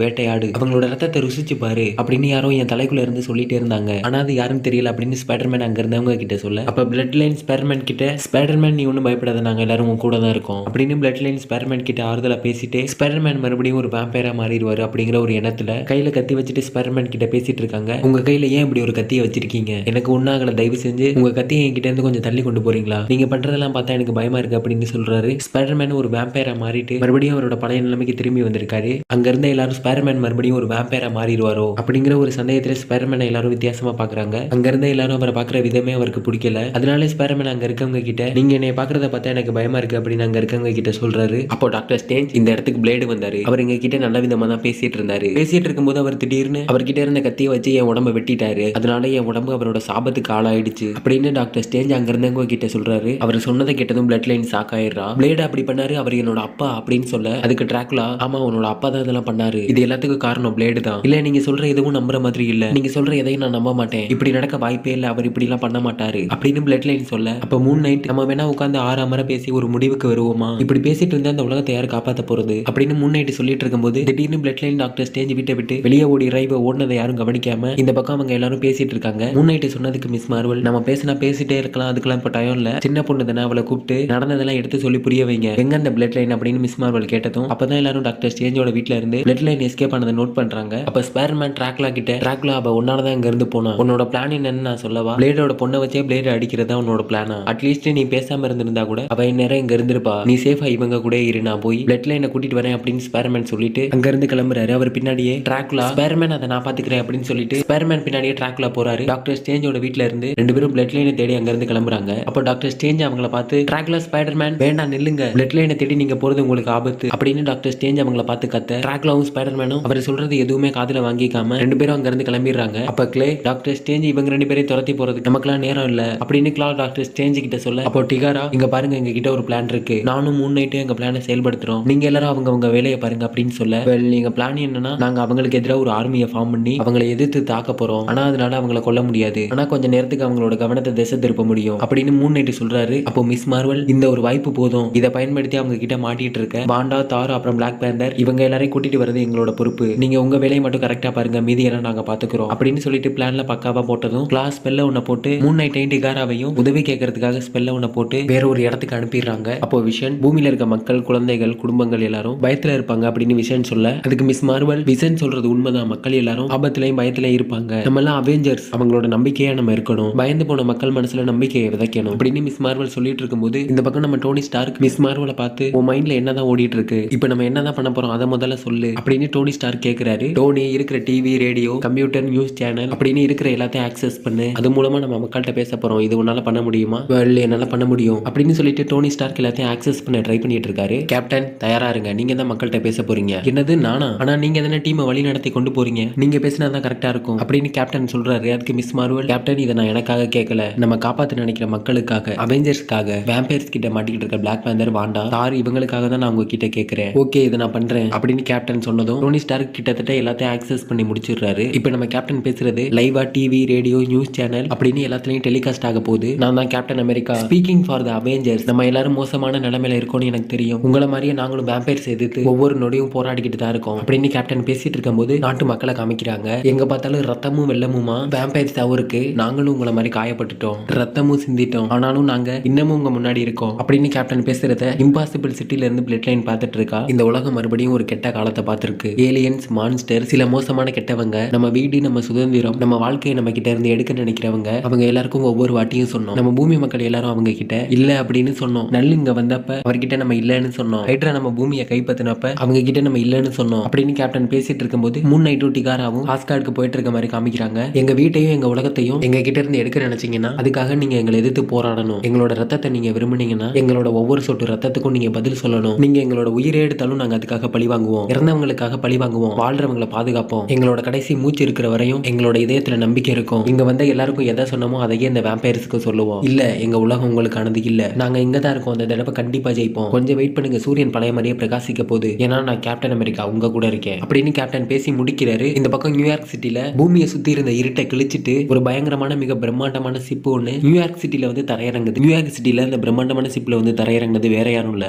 வேட்டையாடு அவங்களோட ரத்தத்தை ருசிச்சு பாரு அப்படின்னு யாரோ என் தலைக்குள்ள இருந்து சொல்லிட்டே இருந்தாங்க, ஆனா அது யாரும் தெரியல அப்படின்னு ஸ்பைடர்மேன் அங்க இருந்தவங்க கிட்ட சொல்ல அப்ப பிளட் லைன் ஸ்பைடர்மேன் கிட்ட ஸ்பைடர்மேன் நீ ஒன்னும் பயப்படாத நாங்க எல்லாரும் உன் கூட தான் இருக்கோம் அப்படின்னு பிளட் லைன் ஸ்பைடர்மேன் கிட்ட ஆறுதலா பேசிட்டு ஸ்பைடர்மேன் மறுபடியும் ஒரு வேம்பயரா மாறிடுவாரு அப்படிங்கிற ஒரு எண்ணத்துல கையில கத்தி வச்சுட்டு ஸ்பைடர்மேன் கிட்ட பேசிட்டு இருக்காங்க. உங்க கையில ஏன் இப்படி ஒரு கத்தியை வச்சிருக்கீங்க? எனக்கு ஒன்னாகல, தயவு செஞ்சு உங்க கத்தியை என்கிட்ட இருந்து கொஞ்சம் தள்ளி கொண்டு போறீங்களா? நீங்க பண்றதெல்லாம் பார்த்தா எனக்கு பயமா இருக்கு அப்படின்னு சொல்றாரு. ஸ்பைடர்மேன் ஒரு வேம்பயரா மாறிட்டு மறுபடியும் அவரோட பழைய நிலைமைக்கு திரும்பி வந்திருக்காரு. அங்க இருந்த எல்லாரும் ஸ்பைடர்மேன் மறுபடியும் ஒரு வேம்பயரா மாறிடுவாரோ அப்படிங்கிற ஒரு சந்தேகத்துல ஸ்பைடர்மேனை எல்லாரும் வித்தியாசமா பாக்குறாங்க. அங்க இருந்த எல்லாரும் அவரை பாக்குற விதமே அவருக்கு பிடிக்கல. அதனால ஸ்பைடர்மேன் அங்க இருக்கவங்க கிட்ட நீங்க என்னை பாக்குறத பார்த்தா எனக்கு பயமா இருக்கு அப்படின்னு அங்க இருக்கவங்க கிட்ட சொல்றாரு. அப்போ டாக்டர் ஸ்ட்ரேஞ்ச் இந்த இடத்துக்கு பிளேடு வந்தாரு. அவர் எங்க கிட்ட நல்ல விதமா தான் பேசிட்டு இருந்தாரு. பேசிட்டு இருக்கும்போது அவர் திடீர்னு அவர்கிட்ட இருந்த கத்தியை வச்சு என் உடம்ப வெட்டிட்டாரு. அதனால என் உடம்பு அவரோட சாபத்துக்கு ஆளாயிடுச்சு அப்படின்னு டாக்டர் ஸ்ட்ரேஞ்ச் அங்க இருந்தவங்க கிட்ட சொல்றாரு. அவர் சொன்னதை கேட்டதும் பிளட் லைன் ஷாக் ஆயிடுறா. பிளேடு அப்படி பண்ணாரு, அவர் என்னோட அப்பா அப்படின்னு சொல்ல அதுக்கு டிராக்குலா ஆமா உன்னோட அப்பா தான் இதெல்லாம் பண்ணாரு, இது எல்லாத்துக்கும் காரணம் பிளேடு தான். இல்ல நீங்க சொல்ற எதுவும் நம்புற மாதிரி இல்ல, நீங்க சொல்ற எதையும் நான் நம்ப மாட்டேன், இப்படி நடக்க வாய்ப்பே இல்ல, அவர் இப்படி எல்லாம் பண்ண மாட்டாரு அப்படின்னு பிளட் லைன் சொல்ல அப்ப மூன் நைட் நம்ம வேணா உட்காந்து 6 முறை பேசி ஒரு முடிவுக்கு வருவோமா, இப்படி பேசிட்டு இருந்தா அந்த உலகத்தை யார் காப்பாத்த போறது அப்படின்னு மூன் நைட் சொல்லிட்டு இருக்கும்போது திடீர்னு பிளட் லைன் டாக்டர் ஸ்டேஞ்ச் வீட்டை விட்டு வெளியே ஓடி ரைவ ஓடுனதை யாரும் கவனிக்காம இந்த பக்கம் அவங்க எல்லாரும் பேசிட்டு இருக்காங்க. மூன் நைட் சொன்னதுக்கு மிஸ் மார்வல் நம்ம பேசினா பேசிட்டே இருக்கலாம், அதுக்கெல்லாம் இப்ப டயம் இல்ல, சின்ன பொண்ணு தானே, அவளை கூப்பிட்டு நடந்ததெல்லாம் எடுத்து சொல்லி புரிய வைங்க, எங்க அந்த பிளட் லைன் அப்படின்னு மிஸ் மார்வல் கேட்டதும் அப்பதான் எல்லாரும் டாக்டர் ஸ்டேஞ்சோட வீட்ல இருந்து பிளட் லைன் எஸ்கேப் ஆனதை நோட் பண்றாங்க. அப்ப ஸ்பைடர்மேன் டிராக்லா கிட்ட டிராக்லா அவ உன்னாலதான் இங்க இருந்து போனா, உன்னோட பிளான் என்னன்னு நான் சொல்லவா, பிளேடோட பொண்ணை வச்சே பிளேட் அடிக்கிறதா உன்னோட பிளானா, அட்லீஸ்ட் நீ பேசாம இருந்திருந்தா கூட அவ நேரம் இங்க இருந்திருப்பா, நீ சேஃபா இவங்க கூட இரு, நான் போய் பிளட் லைனை கூட்டிட்டு வரேன் அப்படின்னு ஸ்பைடர்மேன் சொல்லிட்டு அங்க இருந்து கிளம்புறாரு. அவர் பின்னாடியே டிராக்குலா ஸ்பைடர்மேன் அதை நான் பாத்துக்கிறேன் அப்படின்னு சொல்லிட்டு ஸ்பைடர்மேன் பின்னாடியே டிராக்குலா போறாரு. டாக்டர் ஸ்டேஞ்சோட வீட்ல இருந்து ரெண்டு பேரும் பிளட் லைனை தேடி அங்க இருந்து கிளம்புறாங்க. அப்போ டாக்டர் ஸ்டேஞ்ச் அவங்கள பார்த்து டிராக்குலா ஸ்பைடர்மேன் வேண்டாம் நில்லுங்க, பிளட் லைனை தேடி நீங்க போறது உங்களுக்கு ஆபத்து அப்படின்னு டாக்டர் ஸ்டேஞ்ச் அவங்கள பார்த்து கத்த டிராக்குலாவும் ஸ்பைடர்மேனும் அவர் சொல்றது எதுவுமே காதுல வாங்கிக்காம ரெண்டு பேரும் அங்க இருந்து கிளம்பிடுறாங்க. அப்ப கிளே டாக்டர் ஸ்டேஞ்ச் இவங்க ரெண்டு பேரையும் துரத்தி போறதுக்கு நமக்குலாம் நேரம் இல்ல அப்படின்னு கிளா டாக்டர் ஸ்டேஞ்ச் கிட்ட சொல்ல அப்போ டிகாரா இங்க பாருங்க எங்க கிட்ட ஒரு பிளான் இருக்கு, நானும் மூன் நைட்டு எங்க பிளானை செயல்படுத்துறோம், நீங்க எல்லாரும் அவங்க வேலையை பாருங்க அப்படின்னு சொல்ல நீங்க பிளான் என்னன்னா நாங்க அவங்களுக்கு எதிராக ஒரு ஆர்மியை ஃபார்ம் பண்ணி அவங்களை எதிர்த்து தாக்க போறோம், ஆனா அதனால அவங்களை கொல்ல முடியாது, ஆனா கொஞ்ச நேரத்துக்கு அவங்களோட கவனத்தை திசை திருப்ப முடியும் அப்படின்னு மூன் நைட்டு சொல்றாரு. அப்போ மிஸ் மார்வல் இந்த ஒரு வாய்ப்பு போதும், இதை பயன்படுத்தி அவங்க கிட்ட மாட்டிட்டு இருக்க பாண்டா தார் அப்புறம் பிளாக் பேந்தர் இவங்க எல்லாரையும் கூட்டிட்டு வரது எங்களோட பொறுப்பு, நீங்க உங்க வேலையை மட்டும் கரெக்டா பாருங்க, மீதி எல்லாம் நாங்க பாத்துக்கிறோம் அப்படின்னு சொல்லிட்டு பிளான்ல பக்காவா போட்டதும் கிளாஸ் ஸ்பெல்ல ஒன்ன போட்டு மூன் நைட்டையும் டிகாராவையும் உதவி கேட்கறதுக்காக ஸ்பெல்ல ஒன்ன போட்டு வேற ஒரு இடத்துக்கு அனுப்பிடுறாங்க. அப்போ விஷன் பூமியில இருக்க மக்கள் குழந்தைகள் குடும்பங்கள் எல்லாரும் பயத்துல இருப்பாங்க அப்படின்னு விஷன் சொல்ல அதுக்கு மிஸ் மார்வல் விஷன் சொல்றது உண்மைதான், மக்கள் எல்லாரும் ஆபத்திலையும் பயத்திலையும் இருப்பாங்க, நம்ம எல்லாம் அவெஞ்சர்ஸ், அவங்களோட நம்பிக்கையா நம்ம இருக்கணும், பயந்து போன மக்கள் மனசுல நம்பிக்கையை விதைக்கணும் அப்படின்னு மிஸ் மார்வல் சொல்லிட்டு இருக்கும்போது இந்த பக்கம் நம்ம டோனி ஸ்டார்க் மிஸ் மார்வலை பார்த்து உன் மைண்ட்ல என்னதான் ஓடிட்டு இருக்கு, இப்போ நம்ம என்னதான் பண்ண போறோம் அதை முதல்ல சொல்லு அப்படின்னு டோனி ஸ்டார்க் கேட்கிறாரு. டோனி இருக்கிற TV radio computer news channel அப்படின்னு இருக்கிற எல்லாத்தையும் ஆக்சஸ் பண்ணு, அது மூலமா நம்ம மக்கள்கிட்ட பேச போறோம், இது உன்னால பண்ண முடியுமா, என்னால பண்ண முடியும் அப்படின்னு சொல்லிட்டு டோனி ஸ்டார்க் எல்லாத்தையும் ஆக்சஸ் பண்ண ட்ரை பண்ணிட்டு இருக்காரு. கேப்டன் தயாரா இருங்க, நீங்க தான் மக்கள்கிட்ட பேச போறீங்க. என்னது நானா, ஆனா நீங்க தானே டீமை வழி நடத்தி கொண்டு போறீங்க, நீங்க பேசினா தான் கரெக்டா இருக்கும் அப்படின்னு கேப்டன் சொல்றாரு. அதுக்கு மிஸ் மார்வல் கேப்டன் இதை நான் எனக்காக கேட்கல, நம்ம காப்பாத்த நினைக்கிற மக்களுக்காக அவெஞ்சர்ஸ்க்காக வேம்பயர்ஸ் கிட்ட மாட்டிக்கிட்டு இருக்க பிளாக் பேந்தர் வாண்டா தார் இவங்களுக்காக தான் நான் உங்ககிட்ட கேட்கிறேன், ஓகே இதை நான் பண்றேன் அப்படின்னு கேப்டன் சொன்னதும் டோனி ஸ்டார்க் கிட்டத்தட்ட எல்லாத்தையும் ஆக்சஸ் பண்ணி முடிச்சிடுறாரு. இப்போ நம்ம கேப்டன் பேசுறது லைவா டிவி ரேடியோ நியூஸ் சேனல் அப்படின்னு எல்லாத்துலயும் டெலிகாஸ்ட் ஆக போகுது. நான் தான் captain America speaking for the Avengers, நம்ம எல்லாரும் மோசமான நிலைமையில இருக்கோம்னு எனக்கு தெரியும், உங்களை மாதிரியே நாங்களும் வேம்பயர்ஸ் எதிர்த்து ஒவ்வொரு நொடியும் போராடிக்கிட்டு தான் இருக்கோம் அப்படின்னு கேப்டன் பேசிட்டு இருக்கும்போது நாட்டு மக்களை காமிக்கிறாங்க. எங்க பார்த்தாலும் ரத்தமும் வெள்ளமுமா வேம்பயர்ஸ் அவருக்கு நாங்களும் உங்களை மாதிரி காயப்பட்டுட்டோம், ரத்தமும் சிந்திட்டோம், ஆனாலும் நாங்க இன்னமும் உங்க முன்னாடி இருக்கோம் அப்படின்னு கேப்டன் பேசுறத இம்பாசிபிள் சிட்டில இருந்து பிளட் லைன் பார்த்துட்டு இருக்கா. இந்த உலகம் மறுபடியும் ஒரு கெட்ட காலத்தை பார்த்திருக்கு, ஏலியன்ஸ் மான்ஸ்டர் சில மோசமான கெட்டவங்க, நம்ம வீடு நம்ம சுதந்திரம் நம்ம வாழ்க்கையை நம்ம கிட்ட இருந்து எடுக்க நினைக்கிறவங்க, அவங்க எல்லாருக்கும் ஒவ்வொரு வாட்டியும் சொன்னோம் நம்ம பூமி மக்கள் எல்லாரும் அவங்க கிட்ட இல்ல அப்படின்னு சொன்னோம், நல்ல இங்க வந்தப்ப அவர்கிட்ட நம்ம இல்லன்னு சொன்னோம், ஹைட்ரா நம்ம பூமியை கைப்பற்றினப்ப அவங்க கிட்ட நம்ம இல்லன்னு சொன்னோம் அப்படின்னு கேப்டன் பேசிட்டு இருக்கும்போது மூன் நைட்டும் டிகாராவும் ஆஸ்கார்டுக்கு போயிட்டு இருக்க மாதிரி காமிக்கிறாங்க. எங்க வீட்டையும் எங்க உலகத்தையும் எங்க கிட்ட இருந்து எடுக்க நினைச்சீங்கன்னா அதுக்காக நீங்க எங்களை எதிர்த்து போராடணும், எங்களோட ரத்தத்தை நீங்க விரும்புனீங்கன்னா எங்களோட ஒவ்வொரு சொட்டு ரத்தத்துக்கும் நீங்க பதில் சொல்லணும், நீங்க எங்களோட உயிரை எடுத்தாலும் நாங்க அதுக்காக பழி வாங்குவோம், இறந்தவங்களுக்காக பழி வாங்குவோம், வாழ்றவங்களை பாதுகாப்போம், எங்களோட கடைசி மூச்சு இருக்கிற வரையும் எங்களோட இதயத்துல நம்பிக்கை இருக்கும், இங்க வந்த எல்லாருக்கும் எதை சொன்னமோ அதையே இந்த வேம்பயர்ஸ்க்கு சொல்லுவோம், இல்ல எங்க உலகம் உங்களுக்கானது இல்ல, நாங்க இங்க தான் இருக்கோம், அந்த தடவை கண்டிப்பா ஜெயிப்போம், கொஞ்சம் வெயிட் பண்ணுங்க, சூரியன் பழைய மாதிரியே பிரகாசிக்க போகுது, ஏன்னா நான் கேப்டன் அமெரிக்கா உங்க கூட இருக்கேன் அப்படின்னு கேப்டன் பேசி முடிக்கிறாரு. இந்த பக்கம் நியூயார்க் சிட்டில பூமியை சுத்தி இருந்த இருட்டை கிழிச்சிட்டு ஒரு பயங்கரமான மிக பிரம்மாண்டமான சிப்பு ஒண்ணு நியூயார்க் சிட்டில வந்து தரையிறங்குது. நியூயார்க் சிட்டில இந்த பிரம்மாண்டமான சிப்ல வந்து தரையிறங்குனது வேற யாரும் இல்ல,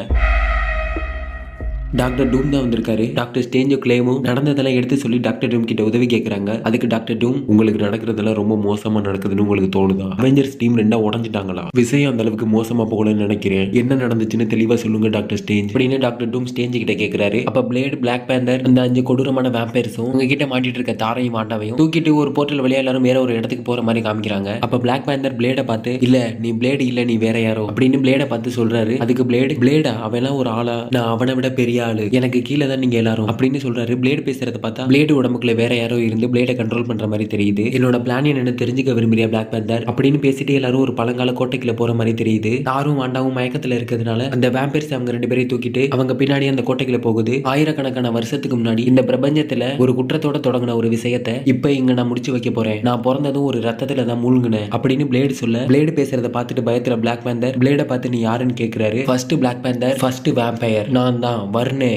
டாக்டர் டூம் தான் வந்திருக்காரு. டாக்டர் ஸ்டேஞ்சோ கிளேமும் நடந்ததெல்லாம் எடுத்து சொல்லி டாக்டர் டூம் கிட்ட உதவி கேட்கறாங்க. அதுக்கு டாக்டர் டூம், உங்களுக்கு நடக்கிறதெல்லாம் ரொம்ப மோசமா நடக்குதுன்னு உங்களுக்கு தோணுதா? அவெஞ்சர்ஸ் டீம் ரெண்டா உடஞ்சிட்டாங்களா? விஷயம் அந்த அளவுக்கு மோசமா போகலன்னு நினைக்கிறேன். என்ன நடந்துச்சுன்னு தெளிவா சொல்லுங்க டாக்டர் ஸ்டேஞ்ச் அப்படின்னு டாக்டர் டூம் ஸ்டேஞ்ச் கிட்ட கேட்கிறாரு. அப்ப பிளேட், பிளாக் பேந்தர், அந்த 5 கொடூரமான வேம்பயர்ஸும் உங்ககிட்ட மாட்டிட்டு இருக்க தாரையும் ஆண்டாவையும் தூக்கிட்டு ஒரு போர்ட்டல் வழியா எல்லாரும் வேற ஒரு இடத்துக்கு போற மாதிரி காமிக்கிறாங்க. அப்ப பிளாக் பேந்தர் பிளேட பார்த்து, இல்ல நீ பிளேடு இல்ல, நீ வேற யாரோ அப்படின்னு பிளேட பார்த்து சொல்றாரு. அதுக்கு பிளேடா அவெல்லாம் ஒரு ஆளா? நான் அவனை விட பெரிய ஆளு, எனக்கு கீழே தான் நீங்க எல்லாரும் அப்படின்னு சொல்றாரு. பிளேடு பேசுறத பார்த்தா பிளேடு உடம்புக்குள்ள வேற யாரோ இருந்து பிளேட கண்ட்ரோல் பண்ற மாதிரி தெரியுது. என்னோட பிளான் என்னன்னு தெரிஞ்சுக்க விரும்புறியா பிளாக் பேந்தர் அப்படின்னு பேசிட்டு எல்லாரும் ஒரு பழங்கால கோட்டைக்குள்ள போற மாதிரி தெரியுது. தாரும் ஆண்டாவும் மயக்கத்துல இருக்கிறதுனால அந்த வேம்பயர்ஸ் அவங்க 2 பேரையும் தூக்கிட்டு அவங்க பின்னாடி அந்த கோட்டைக்குள்ள போகுது. ஆயிரக்கணக்கான வருஷத்துக்கு முன்னாடி இந்த பிரபஞ்சத்துல ஒரு குற்றத்தோட தொடங்கின ஒரு விஷயத்தை இப்ப இங்க நான் முடிச்சு வைக்க போறேன். நான் பிறந்ததும் ஒரு ரத்தத்துல தான் மூழ்கினேன் அப்படின்னு பிளேடு சொல்ல, பிளேடு பேசுறத பார்த்துட்டு பயத்துல பிளாக் பேந்தர் பிளேட பார்த்து நீ யாருன்னு கேக்குறாரு. First Black Panther, first vampire நான் தான் வர்னே.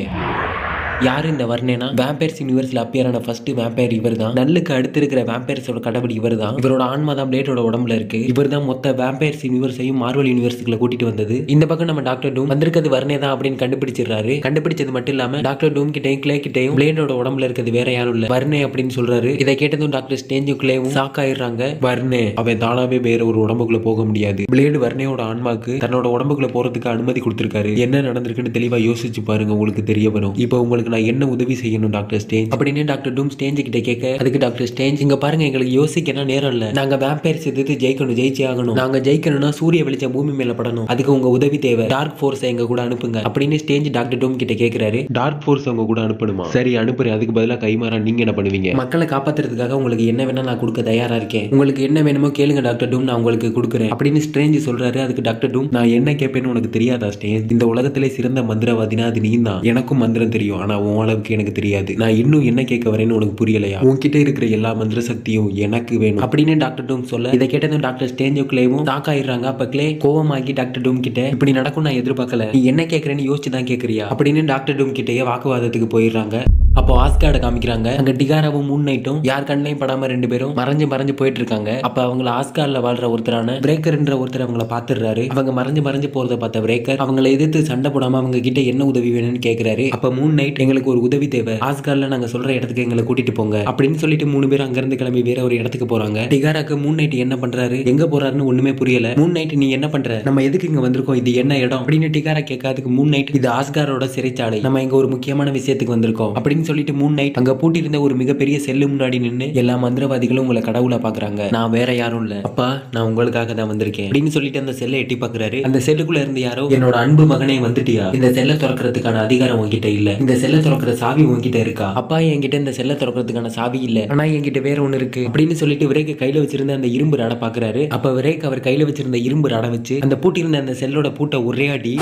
யாரு இந்த வர்ணேனா? வேம்பயர்ஸ் யூனிவர்ஸ்ல அப்பியர் ஆன ஃபர்ஸ்ட் வேம்பயர் இவர் தான். நல்லுக்கு அடுத்து இருக்கிற வேம்பயர்ஸோட கடவுள் இவர் தான். இவரோட ஆன்மா தான் பிளேடோட உடம்புல இருக்கு. இவர் தான் மொத்த வேம்பயர்ஸ் யூனிவர்ஸையும் மார்வல் யூனிவர்ஸ்க்குள்ள கூட்டிட்டு வந்தது. இந்த பக்கம் நம்ம டாக்டர் டூம் வந்திருக்கிறது வர்ணே தான் அப்படின்னு கண்டுபிடிச்சிடுறாரு. கண்டுபிடிச்சது மட்டும் இல்லாம டாக்டர் டூம் கிட்டையும் கிளே கிட்டையும் பிளேடோட உடம்புல இருக்கிறது வேற யாரும் இல்ல, வர்ணே அப்படின்னு சொல்றாரு. இதை கேட்டதும் டாக்டர் ஸ்டேஞ்சும் கிளேவும் ஷாக் ஆயிடுறாங்க. வர்ணே அவன் தானாவே வேற ஒரு உடம்புக்குள்ள போக முடியாது. பிளேடு வர்ணேயோட ஆன்மாக்கு தன்னோட உடம்புக்குள்ள போறதுக்கு அனுமதி கொடுத்திருக்காரு. என்ன நடந்திருக்குன்னு தெளிவா யோசிச்சு பாருங்க, உங்களுக்கு தெரிய வரும். இப்போ உங்களுக்கு நான் என்ன உதவி செய்யணும் டாக்டர் ஸ்டேஞ்ச் அப்படின்னு டாக்டர் டூம் ஸ்டேஞ்ச் கிட்ட கேட்க, அதுக்கு டாக்டர் ஸ்டேஞ்ச், இங்க பாருங்க எங்களுக்கு யோசிக்க நேரம் இல்ல, நாங்க வேம்பயர்ஸ் எதிர்த்து ஜெயிக்கணும், ஜெயிச்சே ஆகணும். நாங்க ஜெயிக்கணும்னா சூரிய வெளிச்சம் பூமி மேல படணும், அதுக்கு உங்க உதவி தேவை. டார்க் ஃபோர்ஸ் எங்க கூட அனுப்புங்க அப்படின்னு ஸ்டேஞ்ச் டாக்டர் டூம் கிட்ட கேக்குறாரு. டார்க் ஃபோர்ஸ் உங்க கூட அனுப்பணுமா? சரி அனுப்புறேன், அதுக்கு பதிலா கைமாறா நீங்க என்ன பண்ணுவீங்க? மக்களை காப்பாத்துறதுக்காக உங்களுக்கு என்ன வேணா நான் கொடுக்க தயாரா இருக்கேன். உங்களுக்கு என்ன வேணுமோ கேளுங்க டாக்டர் டூம், நான் உங்களுக்கு கொடுக்குறேன் அப்படின்னு ஸ்டேஞ்ச் சொல்றாரு. அதுக்கு டாக்டர் டூம், நான் என்ன கேட்பேன்னு உனக்கு தெரியாதா ஸ்டேஞ்ச்? இந்த உலகத்திலே சிறந்த மந்திரவாதினா அது நீ தான். எனக்கும் மந்திரம் தெரியும், ஆனா உன் அளவுக்கு எனக்கு தெரியாது. நான் இன்னும் என்ன கேட்க வரேன்னு உனக்கு புரியலையா? உன்கிட்ட இருக்கிற எல்லா மந்திர சக்தியும் எனக்கு வேணும் அப்படின்னு டாக்டர் டூம் சொல்ல, இதை கேட்டதும் டாக்டர் ஸ்டேஞ்சோ கிளேவும் ஷாக் ஆயிடுறாங்க. அப்ப கிளே கோவமாகி டாக்டர் டூம் கிட்ட, இப்படி நடக்கும் நான் எதிர்பார்க்கல, நீ என்ன கேட்கறேன்னு யோசிச்சு தான் கேட்கறியா அப்படின்னு டாக்டர் டூம் கிட்டே வாக்குவாதத்துக்கு போயிடுறாங்க. அப்போ ஆஸ்கார்டை காமிக்கிறாங்க. அங்க டிகாராவும் மூன் நைட்டும் யார் கண்ணையும் படாம 2 பேரும் மறைஞ்சு போயிட்டு இருக்காங்க. அப்ப அவங்கள ஆஸ்கார்ல வாழ்ற ஒருத்தரான பிரேக்கர்ன்ற ஒருத்தர் அவங்கள பாத்துறாரு. அவங்க மறைஞ்சு போறத பார்த்த பிரேக்கர் அவங்களை எதிர்த்து சண்டை போடாம அவங்க கிட்ட என்ன உதவி வேணும்னு கேக்குறாரு. அப்ப மூன் நைட், எங்களுக்கு ஒரு உதவி தேவை, ஆஸ்கார்ல நாங்க சொல்ற இடத்துக்கு எங்களை கூட்டிட்டு போங்க அப்படின்னு சொல்லிட்டு 3 பேரும் அங்க இருந்து கிளம்பி வேற ஒரு இடத்துக்கு போறாங்க. டிகாராக்கு மூன் நைட் என்ன பண்றாரு, எங்க போறாருன்னு ஒண்ணுமே புரியல. மூன் நைட், நீ என்ன பண்ற, நம்ம எதுக்கு இங்க வந்திருக்கோம், இது என்ன இடம் அப்படின்னு டிகாரா கேட்காதுக்கு மூன் நைட், இது ஆஸ்காரோட சிறைச்சாலை, நம்ம இங்க ஒரு முக்கியமான விஷயத்துக்கு வந்திருக்கோம் அப்படின்னு சொல்லிட்டு மூன் நைட் அங்க பூட்டி இருந்த ஒரு மிகப்பெரிய செல்லு முன்னாடி நின்று எல்லா மந்திரவாதிகளும் உங்களை கடவுளா பாக்குறாங்க, நான் வேற யாரும் இல்ல, அப்பா நான் உங்களுக்காக தான் வந்திருக்கேன் அப்படின்னு சொல்லிட்டு அந்த செல்லை எட்டி பாக்குறாரு. அந்த செல்லுக்குள்ள இருந்து யாரோ, என்னோட அன்பு மகனே வந்துட்டியா, இந்த செல்லை திறக்கிறதுக்கான அதிகாரம் உங்ககிட்ட இல்ல, இந்த செல்லை திறக்கிற சாவி உங்ககிட்ட இருக்கா? அப்பா என்கிட்ட இந்த செல்லை திறக்கிறதுக்கான சாவி இல்ல, ஆனா என்கிட்ட வேற ஒண்ணு இருக்கு அப்படின்னு சொல்லிட்டு விரேக் கையில வச்சிருந்த அந்த இரும்பு ராட பாக்குறாரு. அப்ப விரேக் அவர் கையில வச்சிருந்த இரும்பு ராட வச்சு அந்த பூட்டி இருந்த அந்த செல்லோட பூட்டை ஒரே அடி.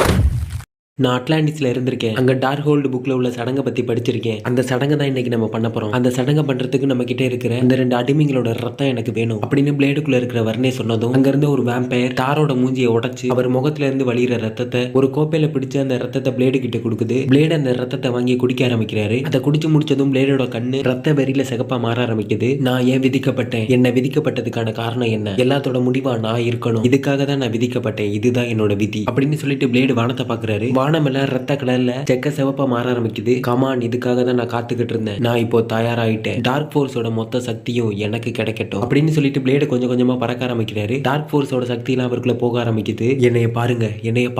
நான் அட்லாண்டிஸ்ல இருந்திருக்கேன், அங்க டார்க் ஹோல்டு புக்ல உள்ள சடங்கை பத்தி படிச்சிருக்கேன். அந்த சடங்கை தான் இன்னைக்கு நம்ம பண்ண போறோம். அந்த சடங்கை பண்றதுக்கு நம்ம கிட்ட இருக்கிற அந்த 2 அடிமைங்களோட ரத்தம் எனக்கு வேணும் அப்படின்னு பிளேடுக்குள்ள இருக்கிற வர்ணே சொன்னதும் அங்க இருந்து ஒரு வேம்பயர் தாரோட மூஞ்சியை உடைச்சு அவர் முகத்துல இருந்து வழியிற ரத்தத்தை ஒரு கோப்பையில பிடிச்சு அந்த ரத்தத்தை பிளேடு கிட்ட கொடுக்குது. பிளேடு அந்த ரத்தத்தை வாங்கி குடிக்க ஆரம்பிக்கிறாரு. அதை குடிச்சு முடிச்சதும் பிளேடோட கண்ணு ரத்த வெறியில சிகப்பா மாற ஆரம்பிக்குது. நான் ஏன் விதிக்கப்பட்டேன், என்ன விதிக்கப்பட்டதுக்கான காரணம் என்ன, எல்லாத்தோட முடிவா நான் இருக்கணும், இதுக்காக தான் நான் விதிக்கப்பட்டேன், இதுதான் என்னோட விதி அப்படின்னு சொல்லிட்டு பிளேடு வானத்தை பாக்குறாரு. வானம் எல்லாம் ரத்த கலர்ல செக்க சிவப்பா மாற ஆரம்பிக்குது. கமான், இதுக்காக தான் நான் காத்துக்கிட்டு இருந்தேன், நான் இப்போ தயாராயிட்டேன், டார்க் ஃபோர்ஸோட மொத்த சக்தியும் எனக்கு கிடைக்கட்டும் அப்படின்னு சொல்லிட்டு பிளேடு கொஞ்சம் கொஞ்சமா பறக்க ஆரம்பிக்கிறாரு. டார்க் ஃபோர்ஸோட சக்தி எல்லாம் அவருக்குள்ள போக ஆரம்பிக்குது. என்னைய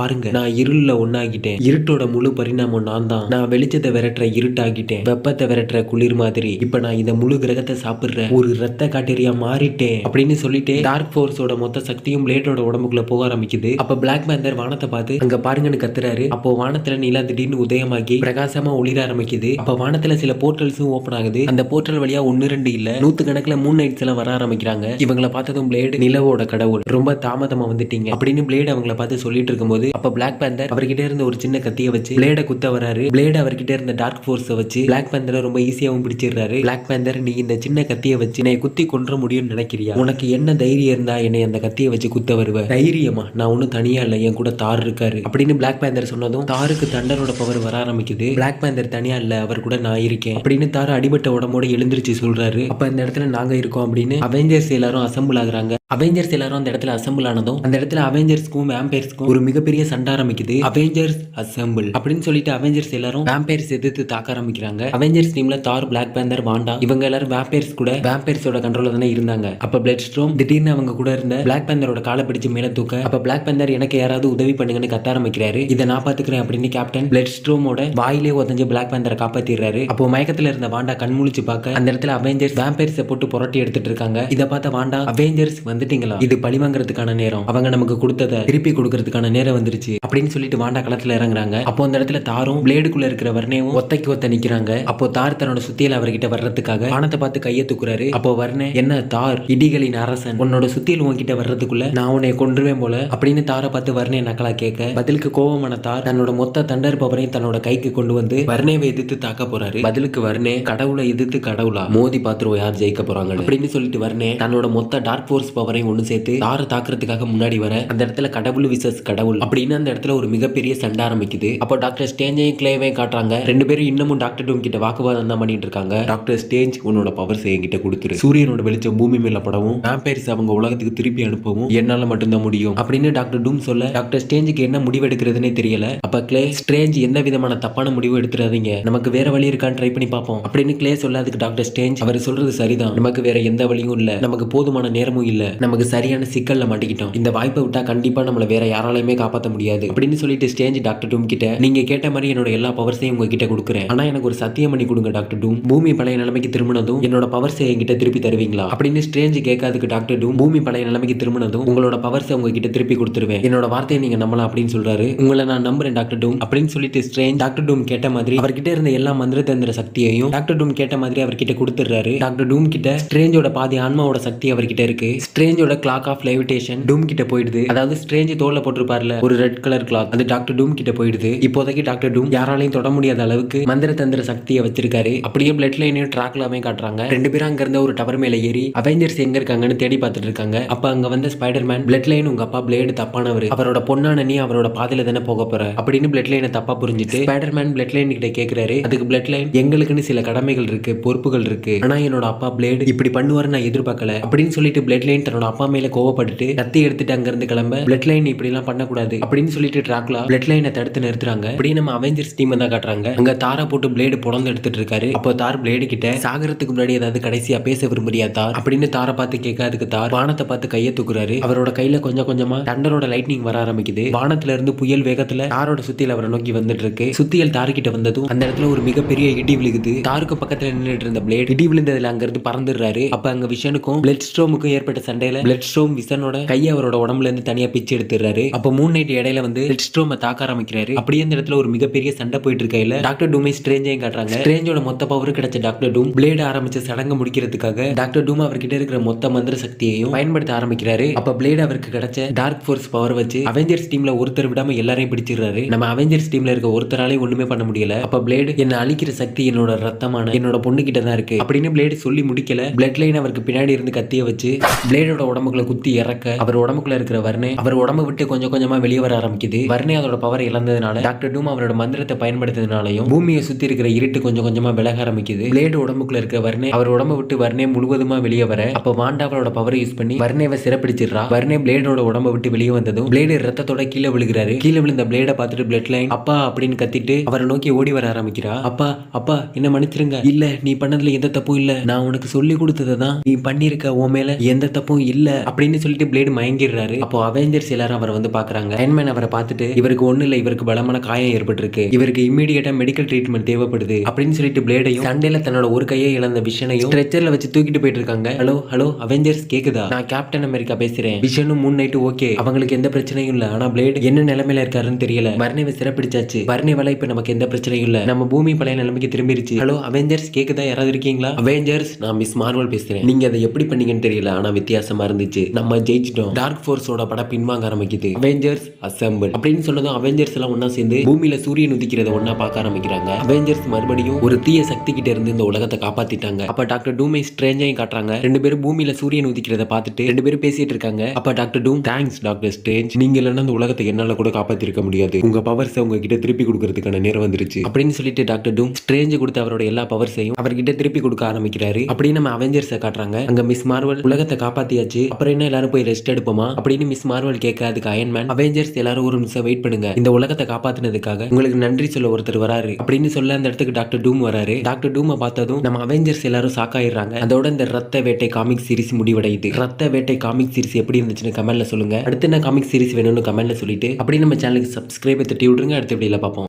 பாருங்க, நான் இருள்ல ஒன்னாகிட்டேன், இருட்டோட முழு பரிணாமம் நான் தான், நான் வெளிச்சத்தை விரட்டுற இருட்டாகிட்டேன், வெப்பத்தை விரட்டுற குளிர் மாதிரி, இப்ப நான் இந்த முழு கிரகத்தை சாப்பிடுற ஒரு ரத்த காட்டேரியா மாறிட்டேன் அப்படின்னு சொல்லிட்டு டார்க் ஃபோர்ஸோட மொத்த சக்தியும் பிளேடோட உடம்புக்குள்ள போக ஆரம்பிக்குது. அப்ப பிளாக் பேந்தர் வானத்தை பார்த்து அங்க பாருங்கன்னு கத்துறாரு. அப்போ வானத்துல நிலா திடீர்னு உதயமாகி பிரகாசமா ஒளிர ஆரம்பிக்குது. அப்ப வானத்துல சில போர்ட்டல்ஸும் ஓபன் ஆகுது. அந்த போர்ட்டல் வழியா 1 2 இல்ல 100கணக்கில் மூன் நைட்ஸ் எல்லாம் வர ஆரம்பிக்கிறாங்க. இவங்களை பார்த்ததும் பிளேடு, நிலவோட கடவுள் ரொம்ப தாமதமா வந்துட்டீங்க அப்படின்னு பிளேடு அவங்களை பார்த்து சொல்லிட்டு இருக்கும்போது அப்ப பிளாக் பேந்தர் அவர்கிட்ட இருந்த ஒரு சின்ன கத்தியை வச்சு பிளேட குத்த வராரு. பிளேடு அவர்கிட்ட இருந்த டார்க் ஃபோர்ஸை வச்சு பிளாக் பேந்தரை ரொம்ப ஈஸியாவும் பிடிச்சிடுறாரு. பிளாக் பேந்தர், நீ இந்த சின்ன கத்தியை வச்சு என்னை குத்தி கொன்ற முடியும்னு நினைக்கிறியா? உனக்கு என்ன தைரியம் இருந்தா என்னை அந்த கத்தியை வச்சு குத்த வருவ? தைரியமா? நான் ஒன்னும் தனியா இல்ல, என் கூட தார் இருக்காரு அப்படின்னு பிளாக் பேந்தர் சொன்ன சொன்னதும் தாருக்கு தண்டரோட பவர் வர ஆரம்பிக்குது. பிளாக் பேந்தர் தனியா இல்ல, அவர் கூட நான் இருக்கேன் அப்படின்னு தார் அடிபட்ட உடம்போட எழுந்திருச்சு சொல்றாரு. அப்ப இந்த இடத்துல நாங்க இருக்கோம் அப்படின்னு அவெஞ்சர்ஸ் எல்லாரும் அசம்பிள் ஆகுறாங்க. அவெஞ்சர்ஸ் எல்லாரும் அந்த இடத்துல அசம்பிள் ஆனதும் அந்த இடத்துல அவெஞ்சர்ஸ்க்கும் வேம்பயர்ஸ்க்கும் ஒரு மிகப்பெரிய சண்டை ஆரம்பிக்குது. அவெஞ்சர்ஸ் அசம்பிள் அப்படின்னு சொல்லிட்டு அவெஞ்சர்ஸ் எல்லாரும் வேம்பயர்ஸ் எதிர்த்து தாக்க ஆரம்பிக்கிறாங்க. அவெஞ்சர்ஸ் டீம்ல தார், பிளாக் பேந்தர், வாண்டா இவங்க எல்லாரும் வேம்பயர்ஸ் கூட வேம்பயர்ஸோட கண்ட்ரோல்ல தானே இருந்தாங்க. அப்ப பிளட் ஸ்ட்ரோம் திடீர்னு அவங்க கூட இருந்த பிளாக் பேந்தரோட காலை பிடிச்சு மேல தூக்க, அப்ப பிளாக் பேந்தர் எனக்கு யாராவது உதவி பண்ணுங்கன்னு கத்த ஆரம்பிக்கிறாரு. இதை நான் பாத்துக்கிறேன் அப்படின்னு கேப்டன் பிளட் ஸ்ட்ரோமோட வாயிலே உதஞ்சு பிளாக் பேந்தரை காப்பாத்திடுறாரு. அப்போ மயக்கத்துல இருந்த வாண்டா கண்முழிச்சு பார்க்க அந்த இடத்துல அவெஞ்சர்ஸ் வேம்பயர்ஸை போட்டு புரட்டி எடுத்துட்டு இருக்காங்க. இதை பார்த்த வாண்டா, அவெஞ்சர்ஸ் வந்துட்டீங்களா, இது பழி வாங்குறதுக்கான நேரம், அவங்க நமக்கு கொடுத்ததை திருப்பி கொடுக்கறதுக்கான நேரம் வந்துருச்சு அப்படின்னு சொல்லிட்டு வாண்டா களத்துல இறங்குறாங்க. அப்போ அந்த இடத்துல தாரும் பிளேடுக்குள்ள இருக்கிற வர்ணேவும் ஒத்தைக்கு ஒத்த நிக்கிறாங்க. அப்போ தார் தன்னோட சுத்தியில அவர்கிட்ட வர்றதுக்காக வானத்தை பார்த்து கையை தூக்குறாரு. அப்போ வர்ணே, என்ன தார், இடிகளின் அரசன், உன்னோட சுத்தியில் உன்கிட்ட வர்றதுக்குள்ள நான் உன்னை கொன்றுவேன் போல அப்படின்னு தாரை பார்த்து வர்ணே நக்கலா கேட்க, பதிலுக்கு கோபமான தார் தன்னோட மொத்த தண்டர் பவரையும் தன்னோட கைக்கு கொண்டு வந்து வர்ணேவை எதிர்த்து தாக்க போறாரு. பதிலுக்கு வர்ணே, கடவுளை எதிர்த்து கடவுளா, மோதி பாத்துருவோம் யார் ஜெயிக்க போறாங்க அப்படின்னு சொல்லிட்டு வர்ணே தன்னோட மொத்த டார்க் ஃபோர்ஸ் பவரையும் ஒண்ணு சேர்த்து தாரை தாக்குறதுக்காக முன்னாடி வர அந்த இடத்துல கடவுள் விசஸ் கடவுள் அப்படின்னு அந்த இடத்துல ஒரு மிகப்பெரிய சண்டை ஆரம்பிக்குது. அப்போ டாக்டர் ஸ்டேஞ்சையும் கிளேவையும் காட்டுறாங்க. ரெண்டு பேரும் இன்னமும் டாக்டர் டூம் கிட்ட வாக்குவாதம் தான் பண்ணிட்டு இருக்காங்க. டாக்டர் ஸ்டேஞ்ச், உன்னோட பவர்ஸ் என்கிட்ட கொடுத்துரு, சூரியனோட வெளிச்சம் பூமி மேல படவும் வேம்பயர்ஸ் அவங்க உலகத்துக்கு திருப்பி அனுப்பவும் என்னால மட்டும்தான் முடியும் அப்படின்னு டாக்டர் டூம் சொல்ல, டாக்டர் ஸ்டேஞ்சுக்கு என்ன முடிவு எடுக்கிறதுனே தெரியல. அப்ப கிளே, ஸ்ட்ரேஞ்ச் எந்த விதமான தப்பான முடிவு எடுத்துறாதீங்க, நமக்கு வேற வழி இருக்கான்னு ட்ரை பண்ணி பார்ப்போம் அப்படின்னு கிளே சொல்ல, அதுக்கு டாக்டர் ஸ்டேஞ்ச், அவர் சொல்றது சரிதான், நமக்கு வேற எந்த வழியும் இல்ல, நமக்கு போதுமான நேரமும் இல்ல, நமக்கு சரியான சிக்கல்ல மாட்டிக்கிட்டோம், இந்த வாய்ப்பை விட்டா கண்டிப்பா நம்மள வேற யாராலையுமே காப்பாற்ற முடியாது அப்படின்னு சொல்லிட்டு ஸ்டேஞ்ச் டாக்டர் டூம் கிட்ட, நீங்க கேட்ட மாதிரி என்னோட எல்லா பவர்ஸையும் உங்ககிட்ட கொடுக்குறேன், ஆனா எனக்கு ஒரு சத்தியம் பண்ணி கொடுங்க டாக்டர் டூம், பூமி பழைய நிலைமைக்கு திரும்பினதும் என்னோட பவர்ஸை என்கிட்ட திருப்பி தருவீங்களா அப்படின்னு ஸ்ட்ரேஞ்ச் கேட்காதுக்கு டாக்டர் டூம், பூமி பழைய நிலைமைக்கு திரும்பினதும் உங்களோட பவர்ஸை உங்ககிட்ட திருப்பி கொடுத்துருவேன், என்னோட வார்த்தையை நீங்க நம்பலாம் அப்படின்னு சொல்றாரு. உங்களை நான் நம்புறேன் டாக்டர் டூம் அப்படின்னு சொல்லிட்டு ஸ்ட்ரேஞ்ச் டாக்டர் டூம் கேட்ட மாதிரி அவர்கிட்ட இருந்த எல்லா மந்திர தந்திர சக்தியையும் டாக்டர் டூம் கேட்ட மாதிரி அவர்கிட்ட கொடுத்துறாரு. டாக்டர் டூம் கிட்ட ஸ்ட்ரேஞ்சோட பாதி ஆன்மாவோட சக்தி அவர்கிட்ட இருக்கு. ஸ்ட்ரேஞ்சோட கிளாக் ஆஃப் லெவிடேஷன் டூம் கிட்ட போயிடுது. அதாவது ஸ்ட்ரேஞ்ச் தோல்ல போட்டிருப்பார்ல ஒரு ரெட் கலர் கிளாக், அது டாக்டர் டூம் கிட்ட போயிடுது. இப்போதைக்கு டாக்டர் டூம் யாராலையும் தொட முடியாத அளவுக்கு மந்திர தந்திர சக்தியை வச்சிருக்காரு. அப்படியே பிளட் லைனையும் ட்ராக்லாமே காட்டுறாங்க. ரெண்டு பேரும் அங்க இருந்த ஒரு டவர் மேல ஏறி அவெஞ்சர்ஸ் எங்க இருக்காங்கன்னு தேடி பார்த்துட்டு இருக்காங்க. அப்ப அங்க வந்த ஸ்பைடர்மேன், பிளட் லைன் உங்க அப்பா பிளேடு தப்பானவர், அவரோட பொண்ணான நீ அவரோட பாதையில தானே போக போற அப்படின்னு பிளட் லைனை தப்பா புரிஞ்சுட்டு ஸ்பைடர்மேன் பிளட் லைன் கிட்ட கேக்குறாரு. அதுக்கு பிளட் லைன், எங்களுக்குன்னு சில கடமைகள் இருக்கு, பொறுப்புகள் இருக்கு, ஆனா என்னோட அப்பா பிளேடு இப்படி பண்ணுவாரு நான் எதிர்பார்க்கல அப்படின்னு சொல்லிட்டு பிளட் லைன் தன்னோட அப்பா மேல கோவப்பட்டுட்டு கத்தி எடுத்துட்டு அங்க இருந்து கிளம்ப, பிளட் லைன் இப்படி எல்லாம் பண்ணக்கூடாது அப்படின்னு சொல்லிட்டு ட்ராக்லா பிளட் லைனை தடுத்து நிறுத்துறாங்க. இப்படி நம்ம அவெஞ்சர்ஸ் டீம் தான் காட்டுறாங்க. அங்க தாரை போட்டு பிளேடு புலந்து எடுத்துட்டு இருக்காரு. அப்போ தார் பிளேடு கிட்ட, சாகரத்துக்கு முன்னாடி ஏதாவது கடைசியா பேச விரும்புறியா தார் அப்படின்னு தாரை பார்த்து கேட்க, அதுக்கு தார் வானத்தை பார்த்து கையை தூக்குறாரு. அவரோட கையில கொஞ்சம் கொஞ்சமா தண்டரோட லைட்னிங் வர ஆரம்பிக்குது. வானத்துல இருந்து புயல் வேகத்துல தாரோட சுத்தியில் அவரை நோக்கி வந்துட்டு இருக்கு. சுத்தியல் தாருக்கிட்ட வந்ததும் அந்த இடத்துல ஒரு மிகப்பெரிய இடி விழுகுது. தாருக்கு பக்கத்துல நின்றுட்டு இருந்த பிளேட் இடி விழுந்ததுல அங்க இருந்து பறந்துடுறாரு. அப்ப அங்க விஷனுக்கும் பிளட் ஸ்ட்ரோமுக்கும் ஏற்பட்ட சண்டையில பிளட் ஸ்ட்ரோம் விஷனோட கையை அவரோட உடம்புல இருந்து தனியா பிச்சு எடுத்துறாரு. அப்ப மூன் நைட் இடையில வந்து பிளட் ஸ்ட்ரோமை தாக்க ஆரம்பிக்கிறாரு. அப்படியே அந்த இடத்துல ஒரு மிகப்பெரிய சண்டை போயிட்டு இருக்கையில டாக்டர் டூமை ஸ்ட்ரேஞ்சையும் காட்டுறாங்க. ஸ்ட்ரேஞ்சோட மொத்த பவர் கிடைச்ச டாக்டர் டூம் பிளேட் ஆரம்பிச்ச சடங்கு முடிக்கிறதுக்காக டாக்டர் டூம் அவர்கிட்ட இருக்கிற மொத்த மந்திர சக்தியையும் பயன்படுத்த ஆரம்பிக்கிறாரு. அப்ப பிளேட் அவருக்கு கிடைச்ச டார்க் ஃபோர்ஸ் பவர் வச்சு அவெஞ்சர்ஸ் டீம்ல ஒருத்தர் விடாம எல்லாரையும் பிடிச்சிடுறாரு. நம்ம அவெஞ்சர்ஸ் டீம்ல இருக்க ஒருத்தராலே ஒண்ணுமே பண்ண முடியல. அப்ப பிளேட், என்ன அழிக்கிற சக்தி என்னோட ரத்தமான என்னோட பொண்ணு கிட்ட தான் இருக்கு அப்படின்னு பிளேட் சொல்லி முடிக்கல. பிளட் லைன் அவருக்கு பின்னாடி இருந்து கத்திய வச்சு பிளேடோட உடம்புக்குள்ள குத்தி இறக்க, அவர் உடம்புக்குள்ள இருக்கிற வர்ணே அவர் உடம்பு விட்டு கொஞ்சம் கொஞ்சமா வெளியே வர ஆரம்பிக்குது. வர்ணே அதோட பவர் இழந்ததுனால டாக்டர் டூம் அவரோட மந்திரத்தை பயன்படுத்ததுனாலையும் பூமியை சுத்தி இருக்கிற இருட்டு கொஞ்சம் கொஞ்சமா விலக ஆரம்பிக்குது. பிளேடு உடம்புக்குள்ள இருக்கிற வர்ணே அவர் உடம்பு விட்டு வர்ணே முழுவதுமா வெளியே வர, அப்ப வாண்டா அவரோட பவரை யூஸ் பண்ணி வர்ணேவை சிறப்பிடிச்சிடறா. வர்ணே பிளேடோட உடம்பை விட்டு வெளியே வந்ததும் பிளேடு ரத்தத்தோட கீழே விழுகிறாரு. கீழே விழுந்த பிளேட பார்த்துட்டு பிளட் லைன் அப்பா அப்படின்னு கத்திட்டு அவரை நோக்கி ஓடி வர ஆரம்பிக்கிறா. அப்பா அப்பா என்ன மன்னிச்சிருங்க, இல்ல நீ பண்ணதுல எந்த தப்பும் இல்ல, நான் உனக்கு சொல்லி கொடுத்ததை தான் நீ பண்ணிருக்க, உன் மேல எந்த தப்பும் இல்ல அப்படின்னு சொல்லிட்டு பிளேடு மயங்கிடுறாரு. அப்போ அவெஞ்சர்ஸ் எல்லாரும் அவரை வந்து பாக்குறாங்க. அயன்மேன் அவரை பார்த்துட்டு, இவருக்கு ஒண்ணு இல்ல, இவருக்கு பலமான காயம் ஏற்பட்டிருக்கு, இவருக்கு இம்மீடியட்டா மெடிக்கல் ட்ரீட்மெண்ட் தேவைப்படுது அப்படின்னு சொல்லிட்டு பிளேடையும் சண்டையில தன்னோட ஒரு கையை இழந்த விஷனையும் ஸ்ட்ரெச்சர்ல வச்சு தூக்கிட்டு போயிட்டு இருக்காங்க. ஹலோ ஹலோ அவெஞ்சர்ஸ் கேக்குதா, நான் கேப்டன் அமெரிக்கா பேசுறேன், விஷனும் மூன் நைட் ஓகே, அவங்களுக்கு எந்த பிரச்சனையும் இல்ல, ஆனா பிளேட் என்ன நிலைமையில இருக்காருன்னு தெரியல, வர்ணேவை சிறப்பிடிச்சாச்சு, வர்ணேவால இப்ப நமக்கு எந்த பிரச்சனையும் இல்ல, நம்ம பூமி பழைய நிலைமைக்கு திரும்பிருச்சு. ஹலோ அவெஞ்சர்ஸ் கேக்குதா, யாராவது இருக்கீங்களா? அவெஞ்சர்ஸ், நான் மிஸ் மார்வல் பேசுறேன், நீங்க அதை எப்படி பண்ணீங்கன்னு தெரியல, ஆனா வித்தியாசமா இருந்துச்சு, நம்ம ஜெயிச்சிட்டோம், டார்க் ஃபோர்ஸோட படம் பின்வாங்க ஆரம்பிக்குது, அவெஞ்சர்ஸ் அசெம்பிள் அப்படின்னு சொன்னதும் அவெஞ்சர்ஸ் எல்லாம் ஒன்னா சேர்ந்து பூமியில சூரியன் உதிக்கிறத ஒன்னா பார்க்க ஆரம்பிக்கிறாங்க. அவெஞ்சர்ஸ் மறுபடியும் ஒரு தீய சக்தி கிட்ட இருந்து இந்த உலகத்தை காப்பாத்திட்டாங்க. அப்ப டாக்டர் டூமை ஸ்ட்ரேஞ்சையும் காட்டுறாங்க. ரெண்டு பேரும் பூமியில சூரியன் உதிக்கிறத பார்த்துட்டு ரெண்டு பேரும் பேசிட்டு இருக்காங்க. அப்ப டாக்டர் டூம், தேங்க்ஸ் டாக்டர் ஸ்ட்ரேஞ்ச், நீங்க இல்லைன்னா இந்த உலகத்தை என்னால கூட காப்பாத்திருக்க முடியாது, முடியாது. உங்க பவர்ஸை உங்ககிட்ட திருப்பி கொடுக்கறதுக்கான நேரம் வந்துருச்சு அப்படின்னு சொல்லிட்டு டாக்டர் டூம் ஸ்ட்ரேஞ்ச் கொடுத்த அவரோட எல்லா பவர்ஸையும் அவர்கிட்ட திருப்பி கொடுக்க ஆரம்பிக்கிறாரு. அப்படின்னு நம்ம அவெஞ்சர்ஸை காட்டுறாங்க. அங்க மிஸ் மார்வல் உலகத்தை காப்பாத்தியாச்சு, அப்புறம் என்ன எல்லாரும் போய் ரெஸ்ட் எடுப்போமா அப்படின்னு மிஸ் மார்வல் கேட்க, அதுக்கு அயன்மேன் அவெஞ்சர்ஸ் எல்லாரும் ஒரு நிமிஷம் வெயிட் பண்ணுங்க, இந்த உலகத்தை காப்பாத்தினதுக்காக உங்களுக்கு நன்றி சொல்ல ஒருத்தர் வராரு அப்படின்னு சொல்ல அந்த இடத்துக்கு டாக்டர் டூம் வராரு. டாக்டர் டூமை பார்த்ததும் நம்ம அவெஞ்சர்ஸ் எல்லாரும் சாக்காயிடுறாங்க. அதோட இந்த ரத்த வேட்டை காமிக் சீரிஸ் முடிவடையுது. ரத்த வேட்டை காமிக் சீரிஸ் எப்படி இருந்துச்சுன்னு கமெண்ட்ல சொல்லுங்க. அடுத்து என்ன காமிக் சீரிஸ் வேணும்னு கமெண்ட்ல சொல்லிட்டு அப்படி நம்ம சேனலுக்கு சப்ஸ்கிரைப் தட்டி விடுங்க. அடுத்த வீடியோல பார்ப்போம்.